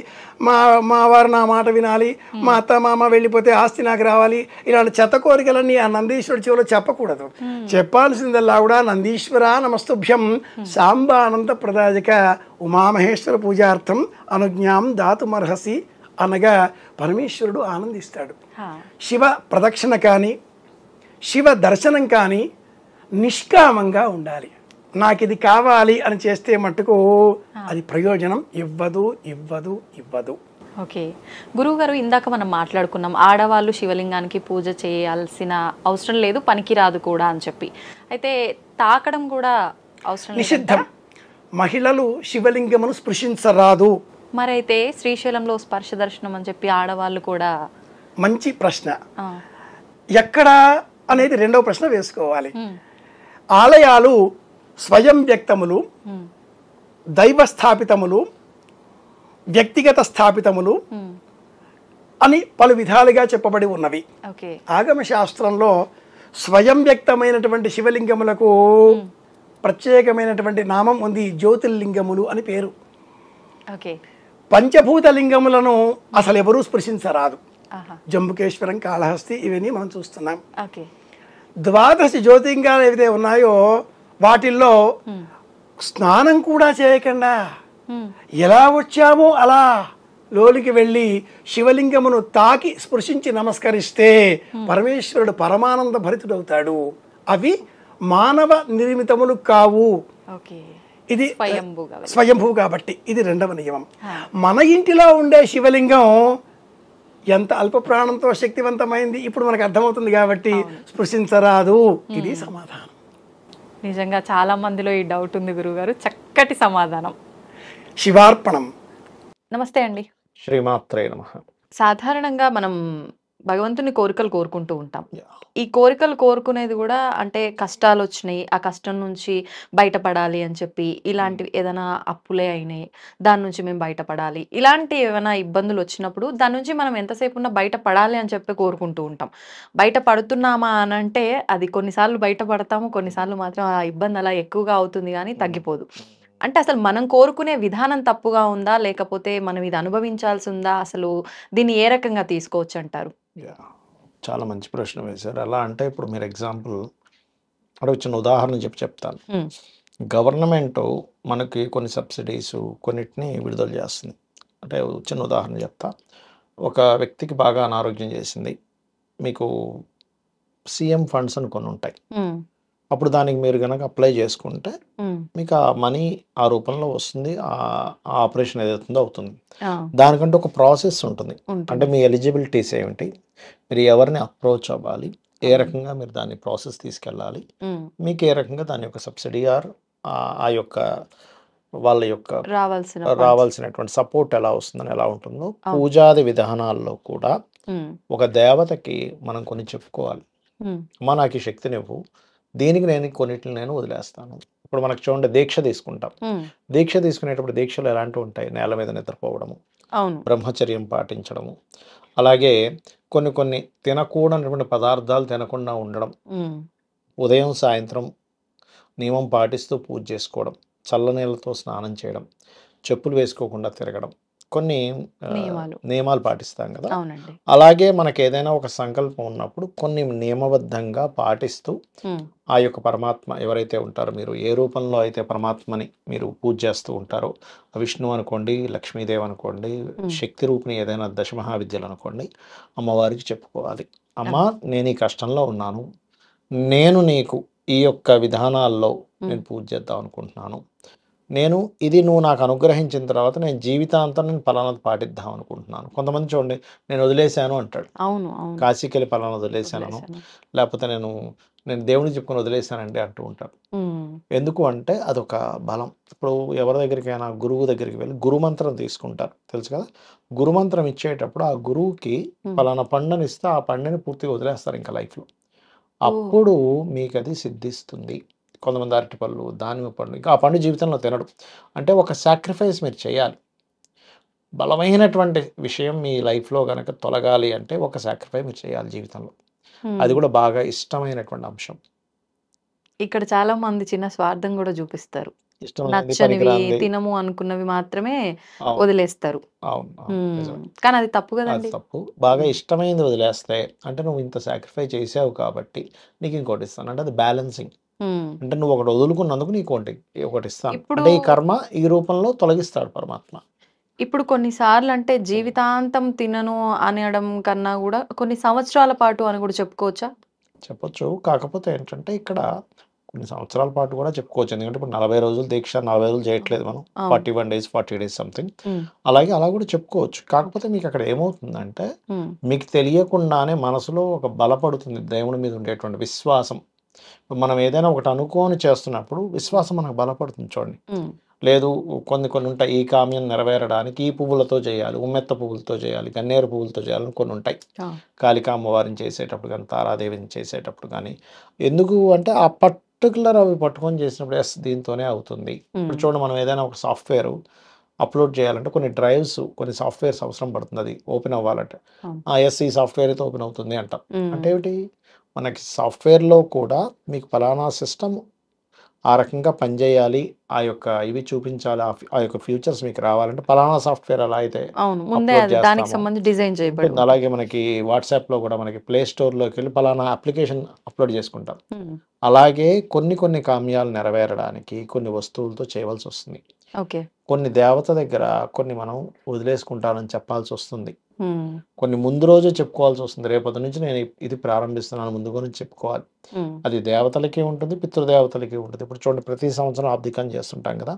మా వారు నా మాట వినాలి, మా అత్త మామ వెళ్ళిపోతే ఆస్తి నాకు రావాలి, ఇలాంటి చెత్త కోరికలన్నీ ఆ నందీశ్వరుడి చెవిలో చెప్పకూడదు. చెప్పాల్సిందల్లా కూడా నందీశ్వర నమస్తుభ్యం సాంబానంద ప్రదాయక ఉమామహేశ్వర పూజార్థం అనుజ్ఞాం దాతుమర్హసి అనగా పరమేశ్వరుడు ఆనందిస్తాడు. శివ ప్రదక్షిణ కానీ శివ దర్శనం కానీ నిష్కామంగా ఉండాలి. నాకు ఇది కావాలి అని చేస్తే మట్టుకు అది ప్రయోజనం ఇవ్వదు. ఓకే గురువు గారు, ఇందాక మనం మాట్లాడుకున్నాం ఆడవాళ్ళు శివలింగానికి పూజ చేయాల్సిన అవసరం లేదు, పనికిరాదు కూడా అని చెప్పి. అయితే తాకడం కూడా అవసరం నిషిద్ధం. మహిళలు శివలింగమును స్పృశించరాదు. మరైతే శ్రీశైలంలో స్పర్శ దర్శనం అని చెప్పి ఆడవాళ్ళు కూడా? మంచి ప్రశ్న. ఎక్కడ అనేది 2వ ప్రశ్న వేసుకోవాలి. ఆలయాలు స్వయం వ్యక్తములు, దైవ స్థాపితములు, వ్యక్తిగత స్థాపితములు అని పలు విధాలుగా చెప్పబడి ఉన్నవి. ఆగమ శాస్త్రంలో స్వయం వ్యక్తమైనటువంటి శివలింగములకు ప్రత్యేకమైనటువంటి నామం ఉంది, జ్యోతిర్లింగములు అని పేరు. పంచభూత లింగములను అసలు ఎవరూ స్పృశించరాదు. జంబుకేశ్వరం, కాళహస్తి ఇవన్నీ మనం చూస్తున్నాం. 12 జ్యోతిర్లింగాలు ఏవైతే ఉన్నాయో వాటిల్లో స్నానం కూడా చేయకుండా ఎలా వచ్చామో అలా లోనికి వెళ్ళి శివలింగమును తాకి స్పృశించి నమస్కరిస్తే పరమేశ్వరుడు పరమానంద భరితుడవుతాడు. అవి మానవ నిర్మితములు కావు. ఇది స్వయంభూ కాబట్టి ఇది రెండవ నియమం. మన ఇంటిలో ఉండే శివలింగం ఎంత అల్ప ప్రాణంతో శక్తివంతమైంది ఇప్పుడు మనకు అర్థమవుతుంది కాబట్టి స్పృశించరాదు. ఇది సమాధానం. నిజంగా చాలా మందిలో ఈ డౌట్ ఉంది గురుగారు, చక్కటి సమాధానం. శివార్పణం. నమస్తే అండి. శ్రీమాత్రే నమః. సాధారణంగా మనం భగవంతుని కోరికలు కోరుకుంటూ ఉంటాం. ఈ కోరికలు కోరుకునేది కూడా అంటే కష్టాలు వచ్చినాయి, ఆ కష్టం నుంచి బయటపడాలి అని చెప్పి, ఇలాంటివి ఏదైనా అప్పులే అయినాయి దాని నుంచి మేము బయటపడాలి, ఇలాంటి ఏమైనా ఇబ్బందులు వచ్చినప్పుడు దాని నుంచి మనం ఎంతసేపు ఉన్నా బయటపడాలి అని చెప్పి కోరుకుంటూ ఉంటాం. బయట పడుతున్నామా అని అంటే అది కొన్నిసార్లు బయటపడతాము, కొన్నిసార్లు మాత్రం ఆ ఇబ్బంది అలా ఎక్కువగా అవుతుంది కానీ తగ్గిపోదు. అంటే అసలు మనం కోరుకునే విధానం తప్పుగా ఉందా, లేకపోతే మనం ఇది అనుభవించాల్సి ఉందా, అసలు దీన్ని ఏ రకంగా తీసుకోవచ్చు అంటారు? చాలా మంచి ప్రశ్న వేశారు. ఎలా అంటే ఇప్పుడు మీరు ఎగ్జాంపుల్ అంటే చిన్న ఉదాహరణ చెప్తాను. గవర్నమెంట్ మనకి కొన్ని సబ్సిడీస్ కొన్నిటిని విడుదల చేస్తుంది. అంటే చిన్న ఉదాహరణ చెప్తా. ఒక వ్యక్తికి బాగా అనారోగ్యం చేసింది, మీకు సీఎం ఫండ్స్ అని కొన్ని ఉంటాయి. అప్పుడు దానికి మీరు కనుక అప్లై చేసుకుంటే మీకు ఆ మనీ ఆ రూపంలో వస్తుంది, ఆ ఆపరేషన్ ఏదైతుందో అవుతుంది. దానికంటే ఒక ప్రాసెస్ ఉంటుంది. అంటే మీ ఎలిజిబిలిటీస్ ఏమిటి, మీరు ఎవరిని అప్రోచ్ అవ్వాలి, ఏ రకంగా మీరు దాన్ని ప్రాసెస్ తీసుకెళ్ళాలి, మీకు ఏ రకంగా దాని యొక్క సబ్సిడీ ఆర్ ఆ యొక్క వాళ్ళ యొక్క రావాల్సినటువంటి సపోర్ట్ ఎలా వస్తుందని ఎలా ఉంటుందో, పూజాది విధానాల్లో కూడా ఒక దేవతకి మనం కొన్ని చెప్పుకోవాలి. అమ్మా నాకు ఈ శక్తినివ్వు, దీనికి నేను కొన్నిటిని నేను వదిలేస్తాను. ఇప్పుడు మనకు చూడండి దీక్ష తీసుకుంటాం. దీక్ష తీసుకునేటప్పుడు దీక్షలు ఎలాంటివి ఉంటాయి, నేల మీద నిద్రపోవడము, బ్రహ్మచర్యం పాటించడము, అలాగే కొన్ని తినకూడనటువంటి పదార్థాలు తినకుండా ఉండడం, ఉదయం సాయంత్రం నియమం పాటిస్తూ పూజ చేసుకోవడం, చల్లనీళ్ళతో స్నానం చేయడం, చెప్పులు వేసుకోకుండా తిరగడం, కొన్ని నియమాలు పాటిస్తాం కదా. అలాగే మనకి ఏదైనా ఒక సంకల్పం ఉన్నప్పుడు కొన్ని నియమబద్ధంగా పాటిస్తూ ఆ యొక్క పరమాత్మ ఎవరైతే ఉంటారో, మీరు ఏ రూపంలో అయితే పరమాత్మని మీరు పూజ చేస్తూ ఉంటారో, విష్ణు అనుకోండి, లక్ష్మీదేవి అనుకోండి, శక్తి రూపిణి ఏదైనా దశమహావిద్యలు అనుకోండి, అమ్మవారికి చెప్పుకోవాలి. అమ్మ నేను ఈ కష్టంలో ఉన్నాను, నేను నీకు ఈ యొక్క విధానాల్లో నేను పూజ చేద్దాం అనుకుంటున్నాను, నేను ఇది నువ్వు నాకు అనుగ్రహించిన తర్వాత నేను జీవితాంతం నేను పలానాది పాటిద్దాం అనుకుంటున్నాను. కొంతమంది చూడండి నేను వదిలేశాను అంటాడు, కాశీకి వెళ్ళి పలానా వదిలేశాను, లేకపోతే నేను దేవుడిని చెప్పుకొని వదిలేశానండి అంటూ ఉంటారు. ఎందుకు అంటే అదొక బలం. ఇప్పుడు ఎవరి దగ్గరికైనా గురువు దగ్గరికి వెళ్ళి గురుమంత్రం తీసుకుంటారు, తెలుసు కదా. గురుమంత్రం ఇచ్చేటప్పుడు ఆ గురువుకి పలానా పండుని ఇస్తే ఆ పండుని పూర్తిగా వదిలేస్తారు ఇంకా లైఫ్లో, అప్పుడు మీకు అది సిద్ధిస్తుంది. కొంతమంది అరటిపళ్ళు, దానిమ్మ పండు, ఇంకా ఆ పండు జీవితంలో తినడు. అంటే ఒక సాక్రిఫైస్ మీరు చేయాలి. బలమైనటువంటి విషయం మీ లైఫ్లో కనుక తొలగాలి అంటే ఒక సాక్రిఫైస్ మీరు చేయాలి జీవితంలో. అది కూడా బాగా ఇష్టమైనటువంటి అంశం. ఇక్కడ చాలా మంది చిన్న స్వార్థం కూడా చూపిస్తారు, నచ్చనివి తినము అనుకున్నవి మాత్రమే వదిలేస్తారు. కానీ అది తప్పు కదండి. తప్పు. బాగా ఇష్టమైనది వదిలేస్తే అంటే నువ్వు ఇంత సాక్రిఫైస్ చేసావు కాబట్టి నీకు ఇంకోటి ఇస్తాను అంటే అది బ్యాలెన్సింగ్. అంటే నువ్వు ఒకటి వదులుకున్నందుకు నీకు ఒకటి ఇస్తాను అంటే ఈ కర్మ ఈ రూపంలో తొలగిస్తాడు పరమాత్మ. ఇప్పుడు కొన్నిసార్లు అంటే జీవితాంతం తినను అనడం కన్నా కూడా కొన్ని సంవత్సరాల పాటు అని కూడా చెప్పుకోవచ్చా? చెప్పొచ్చు. కాకపోతే ఏంటంటే ఇక్కడ కొన్ని సంవత్సరాల పాటు కూడా చెప్పుకోవచ్చు. ఎందుకంటే ఇప్పుడు 40 రోజులు దీక్ష, 40 రోజులు చేయట్లేదు మనం, 41 days 40 days సంథింగ్. అలాగే అలా కూడా చెప్పుకోవచ్చు. కాకపోతే మీకు అక్కడ ఏమవుతుందంటే మీకు తెలియకుండానే మనసులో ఒక బలపడుతుంది దేవుడి మీద ఉండేటువంటి విశ్వాసం. మనం ఏదైనా ఒకటి అనుకోని చేస్తున్నప్పుడు విశ్వాసం మనకు బలపడుతుంది. చూడండి, లేదు కొన్ని ఉంటాయి, ఈ కామ్యం నెరవేరడానికి ఈ పువ్వులతో చేయాలి, ఉమ్మెత్త పువ్వులతో చేయాలి, గన్నేరు పువ్వులతో చేయాలని కొన్ని ఉంటాయి. కాళికా అమ్మవారిని చేసేటప్పుడు కానీ, తారాదేవిని చేసేటప్పుడు కానీ. ఎందుకు అంటే ఆ పర్టికులర్ అవి పట్టుకొని చేసినప్పుడు ఎస్ దీంతోనే అవుతుంది. ఇప్పుడు చూడండి, మనం ఏదైనా ఒక సాఫ్ట్వేర్ అప్లోడ్ చేయాలంటే కొన్ని డ్రైవ్స్, కొన్ని సాఫ్ట్వేర్స్ అవసరం పడుతుంది అది ఓపెన్ అవ్వాలంటే. ఎస్ ఈ సాఫ్ట్వేర్ అయితే ఓపెన్ అవుతుంది అంటాం. అంటే ఏమిటి, మనకి సాఫ్ట్వేర్లో కూడా మీకు ఫలానా సిస్టమ్ ఆ రకంగా పనిచేయాలి, ఆ యొక్క ఇవి చూపించాలి, ఆ యొక్క ఫ్యూచర్స్ మీకు రావాలంటే ఫలానా సాఫ్ట్వేర్ అలా అయితే అలాగే మనకి వాట్సాప్లో కూడా మనకి ప్లే స్టోర్లోకి వెళ్ళి ఫలానా అప్లికేషన్ అప్లోడ్ చేసుకుంటాం. అలాగే కొన్ని కామ్యాలు నెరవేరడానికి కొన్ని వస్తువులతో చేయవలసి వస్తుంది. ఓకే. కొన్ని దేవత దగ్గర కొన్ని మనం వదిలేసుకుంటానని చెప్పాల్సి వస్తుంది. కొన్ని ముందు రోజే చెప్పుకోవాల్సి వస్తుంది. రేపటి నుంచి నేను ఇది ప్రారంభిస్తున్నాను ముందు గురించి చెప్పుకోవాలి. అది దేవతలకి ఉంటుంది, పితృదేవతలకి ఉంటుంది. ఇప్పుడు చూడండి, ప్రతి సంవత్సరం ఆబ్దికం చేస్తుంటాం కదా.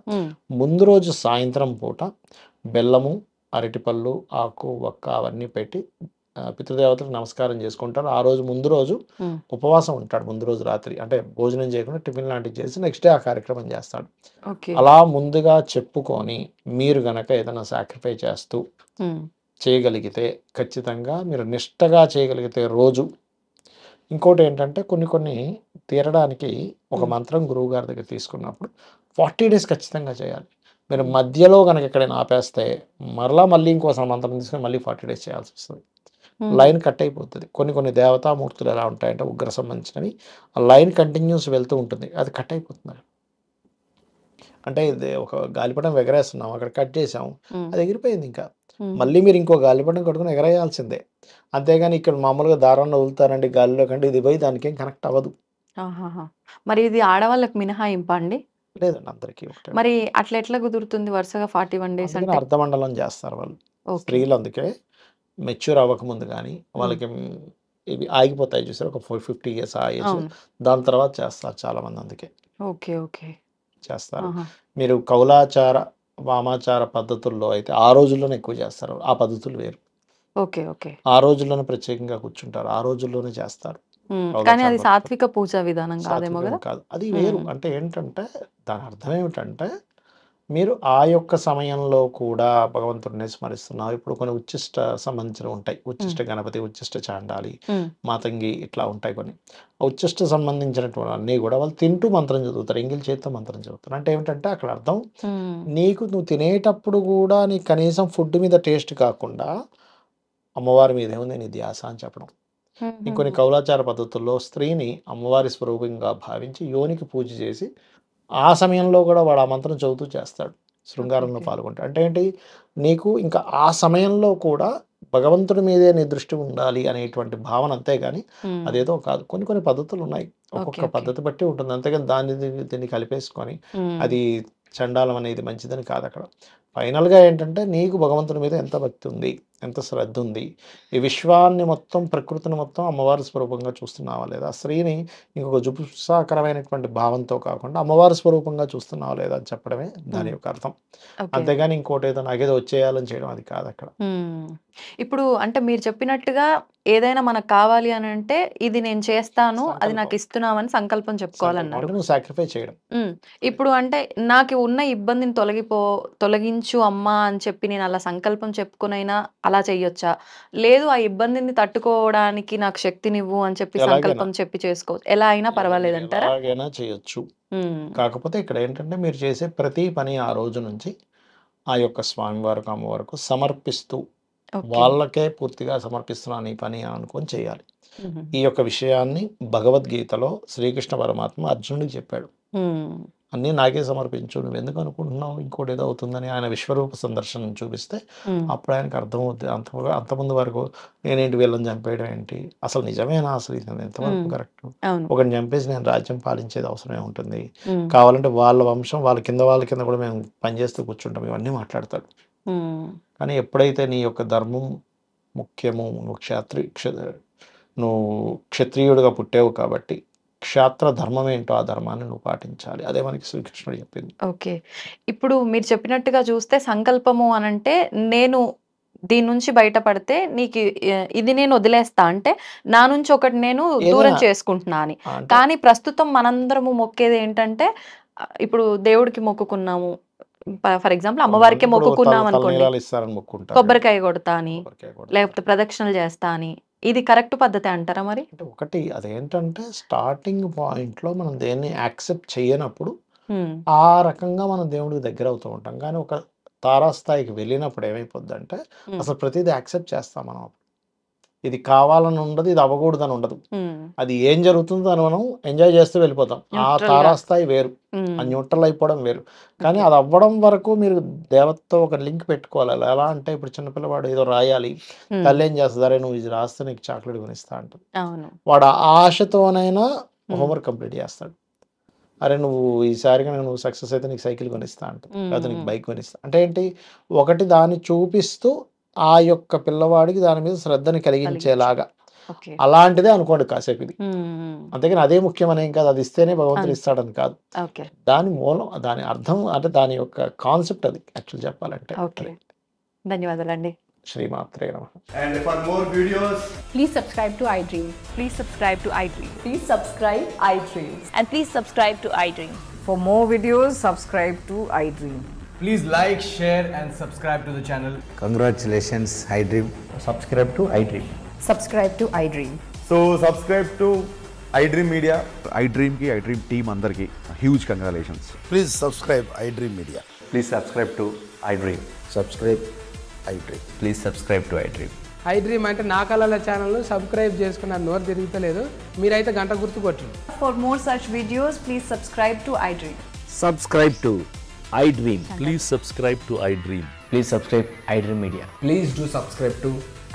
ముందు రోజు సాయంత్రం పూట బెల్లము, అరటిపళ్ళు, ఆకు, వక్క అవన్నీ పెట్టి పితృదేవతలకు నమస్కారం చేసుకుంటారు. ఆ రోజు ముందు రోజు ఉపవాసం ఉంటాడు. ముందు రోజు రాత్రి అంటే భోజనం చేయకుండా టిఫిన్ లాంటివి చేసి నెక్స్ట్ డే ఆ కార్యక్రమం చేస్తాడు. అలా ముందుగా చెప్పుకొని మీరు గనక ఏదైనా సాక్రిఫై చేస్తూ చేయగలిగితే, ఖచ్చితంగా మీరు నిష్టగా చేయగలిగితే రోజు. ఇంకోటి ఏంటంటే కొన్ని తీరడానికి ఒక మంత్రం గురువు గారి దగ్గర తీసుకున్నప్పుడు 40 days ఖచ్చితంగా చేయాలి. మీరు మధ్యలో కనుక ఎక్కడైనా ఆపేస్తే మళ్ళీ ఇంకోసారి మంత్రం తీసుకొని మళ్ళీ 40 days చేయాల్సి వస్తుంది. లైన్ కట్ అయిపోతుంది. కొన్ని దేవతామూర్తులు ఎలా ఉంటాయంటే ఉగ్ర సంబంధించినవి, ఆ లైన్ కంటిన్యూస్ వెళ్తూ ఉంటుంది, అది కట్ అయిపోతుంది. అంటే ఇది ఒక గాలిపటం ఎగరేస్తున్నాం, అక్కడ కట్ చేసాం, అది ఎగిరిపోయింది. ఇంకా మళ్ళీ మీరు ఇంకో గాలిపటం కట్టుకుని ఎగరేయాల్సిందే. అంతేగాని ఇక్కడ మామూలుగా దారాన్ని వదులుతారండి గాలిలో కంటే, ఇది పోయి దానికి ఏం కనెక్ట్ అవ్వదు. మరి ఇది ఆడవాళ్ళకి మినహాయింపా అండి? లేదండి, అందరికీ ఒకటే. మరి అట్లా ఎట్లా కుదురుతుంది వరుసగా 41 days అంటే? అర్ధమండలం చేస్తారు వాళ్ళు స్త్రీలు. అందుకే మెచ్యూర్ అవ్వకముందు కానీ వాళ్ళకి ఇవి ఆగిపోతాయి చూసారు, ఒక 50 years ఆ ఏజ్, దాని తర్వాత చేస్తారు చాలా మంది. అందుకే చేస్తారు. మీరు కౌలాచార, వామాచార పద్ధతుల్లో అయితే ఆ రోజుల్లోనే ఎక్కువ చేస్తారు. ఆ పద్ధతులు వేరు. ఆ రోజుల్లోనే ప్రత్యేకంగా కూర్చుంటారు, ఆ రోజుల్లోనే చేస్తారు. కానీ అది సాత్విక పూజా విధానం కాదేమో కదా? కాదు, అది వేరు. అంటే ఏంటంటే దాని అర్థం ఏమిటంటే మీరు ఆ యొక్క సమయంలో కూడా భగవంతుడిని స్మరిస్తున్నారు. ఇప్పుడు కొన్ని ఉచ్చిష్ట సంబంధించినవి ఉంటాయి. ఉచ్చిష్ట గణపతి, ఉచ్చిష్ట చాండాలి, మాతంగి, ఇట్లా ఉంటాయి కొన్ని. ఆ ఉచ్చిష్ట సంబంధించినటువంటి అన్నీ కూడా వాళ్ళు తింటూ మంత్రం చదువుతారు, ఎంగిల్ చేతితో మంత్రం చదువుతారు. అంటే ఏమిటంటే అక్కడ అర్థం, నువ్వు తినేటప్పుడు కూడా నీకు కనీసం ఫుడ్ మీద టేస్ట్ కాకుండా అమ్మవారి మీద ఏముంది నీ ధ్యాస అని చెప్పడం. ఇంకొన్ని కౌలాచార పద్ధతుల్లో స్త్రీని అమ్మవారి స్వరూపంగా భావించి యోనికి పూజ చేసి ఆ సమయంలో కూడా వాడు ఆ మంత్రం చదువుతూ చేస్తాడు, శృంగారంలో పాల్గొంటాడు. అంటే ఏంటి, నీకు ఇంకా ఆ సమయంలో కూడా భగవంతుడి మీదే నీ దృష్టి ఉండాలి అనేటువంటి భావన. అంతేగాని అదేదో కాదు. కొన్ని పద్ధతులు ఉన్నాయి, ఒక్కొక్క పద్ధతి బట్టి ఉంటుంది. అంతేగాని దీన్ని కలిపేసుకొని అది చండాలం అనేది మంచిదని కాదు. అక్కడ ఫైనల్గా ఏంటంటే నీకు భగవంతుని మీద ఎంత భక్తి ఉంది, ఎంత శ్రద్ధ ఉంది, ఈ విశ్వాన్ని మొత్తం, ప్రకృతిని మొత్తం అమ్మవారి స్వరూపంగా చూస్తున్నావా లేదా, స్త్రీని ఇంకొక జుపుత్సాకరమైనటువంటి భావంతో కాకుండా అమ్మవారి స్వరూపంగా చూస్తున్నావా లేదా అని చెప్పడమే దాని యొక్క అర్థం. అంతేగాని ఇంకోటి ఏదో నాకేదో వచ్చేయాలని చేయడం అది కాదు అక్కడ. ఇప్పుడు అంటే మీరు చెప్పినట్టుగా ఏదైనా మనకు కావాలి అని అంటే ఇది నేను చేస్తాను, అది నాకు ఇస్తున్నామని సంకల్పం చెప్పుకోవాలన్నారు. సాక్రిఫై చేయడం. ఇప్పుడు అంటే నాకు ఉన్న ఇబ్బందిని తొలగించు అమ్మా అని చెప్పి నేను అలా సంకల్పం చెప్పుకునైనా అలా చెయ్యొచ్చా? లేదు, ఆ ఇబ్బందిని తట్టుకోవడానికి నాకు శక్తినివ్వు అని చెప్పి సంకల్పం చెప్పి చేసుకోవచ్చు, ఎలా అయినా పర్వాలేదంటారా? ఎలాగైనా చేయొచ్చు. కాకపోతే ఇక్కడ ఏంటంటే మీరు చేసే ప్రతి పని ఆ రోజు నుంచి ఆ యొక్క స్వామివారికి, అమ్మవారికి సమర్పిస్తూ, వాళ్ళకే పూర్తిగా సమర్పిస్తున్నాను ఈ పని అనుకొని చేయాలి. ఈ యొక్క విషయాన్ని భగవద్గీతలో శ్రీకృష్ణ పరమాత్మ అర్జునుడికి చెప్పాడు. అన్నీ నాకే సమర్పించు, నువ్వు ఎందుకు అనుకుంటున్నావు ఇంకోటి ఏదో అవుతుందని. ఆయన విశ్వరూప సందర్శనం చూపిస్తే అప్పుడు ఆయనకు అర్థమవుతుంది. అంతమంది వరకు నేనేంటి వీళ్ళని చంపేయడం ఏంటి, అసలు నిజమేనా, అసలు ఇది ఎంతవరకు కరెక్ట్, ఒకరిని చంపేసి నేను రాజ్యం పాలించేది అవసరమే ఉంటుంది, కావాలంటే వాళ్ళ వంశం వాళ్ళ కింద కూడా మేము పనిచేస్తూ కూర్చుంటాం, ఇవన్నీ మాట్లాడతాడు. కానీ ఎప్పుడైతే నీ యొక్క ధర్మం ముఖ్యము, నువ్వు క్షత్రియుడిగా పుట్టావు కాబట్టి క్షాత్ర ధర్మం ఏంటో ఆ ధర్మాన్ని నువ్వు పాటించాలి. అదే మనకి శ్రీకృష్ణుడు చెప్పింది. ఓకే, ఇప్పుడు మీరు చెప్పినట్టుగా చూస్తే సంకల్పము అనంటే నేను దీని నుంచి బయటపడితే నీకు ఇది నేను వదిలేస్తా అంటే నా నుంచి ఒకటి నేను దూరం చేసుకుంటున్నా అని. కానీ ప్రస్తుతం మనందరము మొక్కేది ఏంటంటే, ఇప్పుడు దేవుడికి మొక్కుకున్నాము, ఫర్ ఎగ్జాంపుల్ అమ్మవారికి మొక్కుకున్నాం అనుకోండి, కొబ్బరికాయ కొడతా అని, లేకపోతే ప్రదక్షిణలు చేస్తా అని. ఇది కరెక్ట్ పద్ధతి అంటారా? మరి అంటే ఒకటి అదేంటంటే స్టార్టింగ్ పాయింట్లో మనం దేన్ని యాక్సెప్ట్ చేయనప్పుడు ఆ రకంగా మనం దేవుడికి దగ్గర అవుతూ ఉంటాం. కానీ ఒక తారాస్థాయికి వెళ్ళినప్పుడు ఏమైపోద్ది అంటే అసలు ప్రతిదీ యాక్సెప్ట్ చేస్తాం మనం. ఇది కావాలని ఉండదు, ఇది అవ్వకూడదని ఉండదు. అది ఏం జరుగుతుందో అని మనం ఎంజాయ్ చేస్తూ వెళ్ళిపోతాం. ఆ తారాస్థాయి వేరు, ఆ న్యూట్రల్ అయిపోవడం వేరు. కానీ అది అవ్వడం వరకు మీరు దేవతతో ఒక లింక్ పెట్టుకోవాలి. ఎలా అంటే ఇప్పుడు చిన్నపిల్లవాడు ఏదో రాయాలి, తల్లి ఏం చేస్తుంది, అరే నువ్వు ఇది రాస్తే నీకు చాక్లెట్ కొనిస్తా అంటుంది. వాడు ఆ ఆశతోనైనా హోంవర్క్ కంప్లీట్ చేస్తాడు. అరే నువ్వు ఈసారిగా నువ్వు సక్సెస్ అయితే నీకు సైకిల్ కొనిస్తా అంట, లేదా నీకు బైక్ కొనిస్తా అంటే ఏంటి, ఒకటి దాన్ని చూపిస్తూ ఆ యొక్క పిల్లవాడికి దాని మీద శ్రద్ధని కలిగించేలాగా ఓకే. అలాంటిదే అనుకోండి కాసేపు ఇది. అంతేగాని అదే ముఖ్యమనేం కాదు, అది ఇస్తేనే భగవంతుడు ఇస్తాడని కాదు. ఓకే. దాని మూలం, దాని అర్థం, అంటే దాని యొక్క కాన్సెప్ట్ అది యాక్చువల్ చెప్పాలంటే. ఓకే, ధన్యవాదాలండి. శ్రీమాత్రే నమః. And for more videos, Please subscribe to iDream. Please subscribe to iDream. Please subscribe iDream. And please subscribe to iDream. For more videos, subscribe to iDream. please like, share, and subscribe to the channel. Congratulations, iDream. Subscribe to iDream. Subscribe to iDream. So subscribe to iDream Media. iDream ki iDream team అందరికి huge congratulations. Please subscribe iDream Media. Please subscribe to iDream. Subscribe iDream. Please subscribe to iDream. iDream అంటే నా కళల ఛానల్ను subscribe చేసుకున్న నోరు తిరుగుతలేదు, మీరైతే గంట గుర్తు కొట్టండి. For more such videos, please subscribe to iDream. Subscribe to iDream. Please subscribe to iDream. Please subscribe iDream Media. Please do subscribe to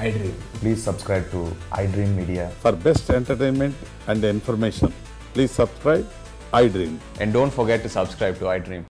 iDream. Please subscribe to iDream Media. For best entertainment and information, please subscribe iDream. And don't forget to subscribe to iDream.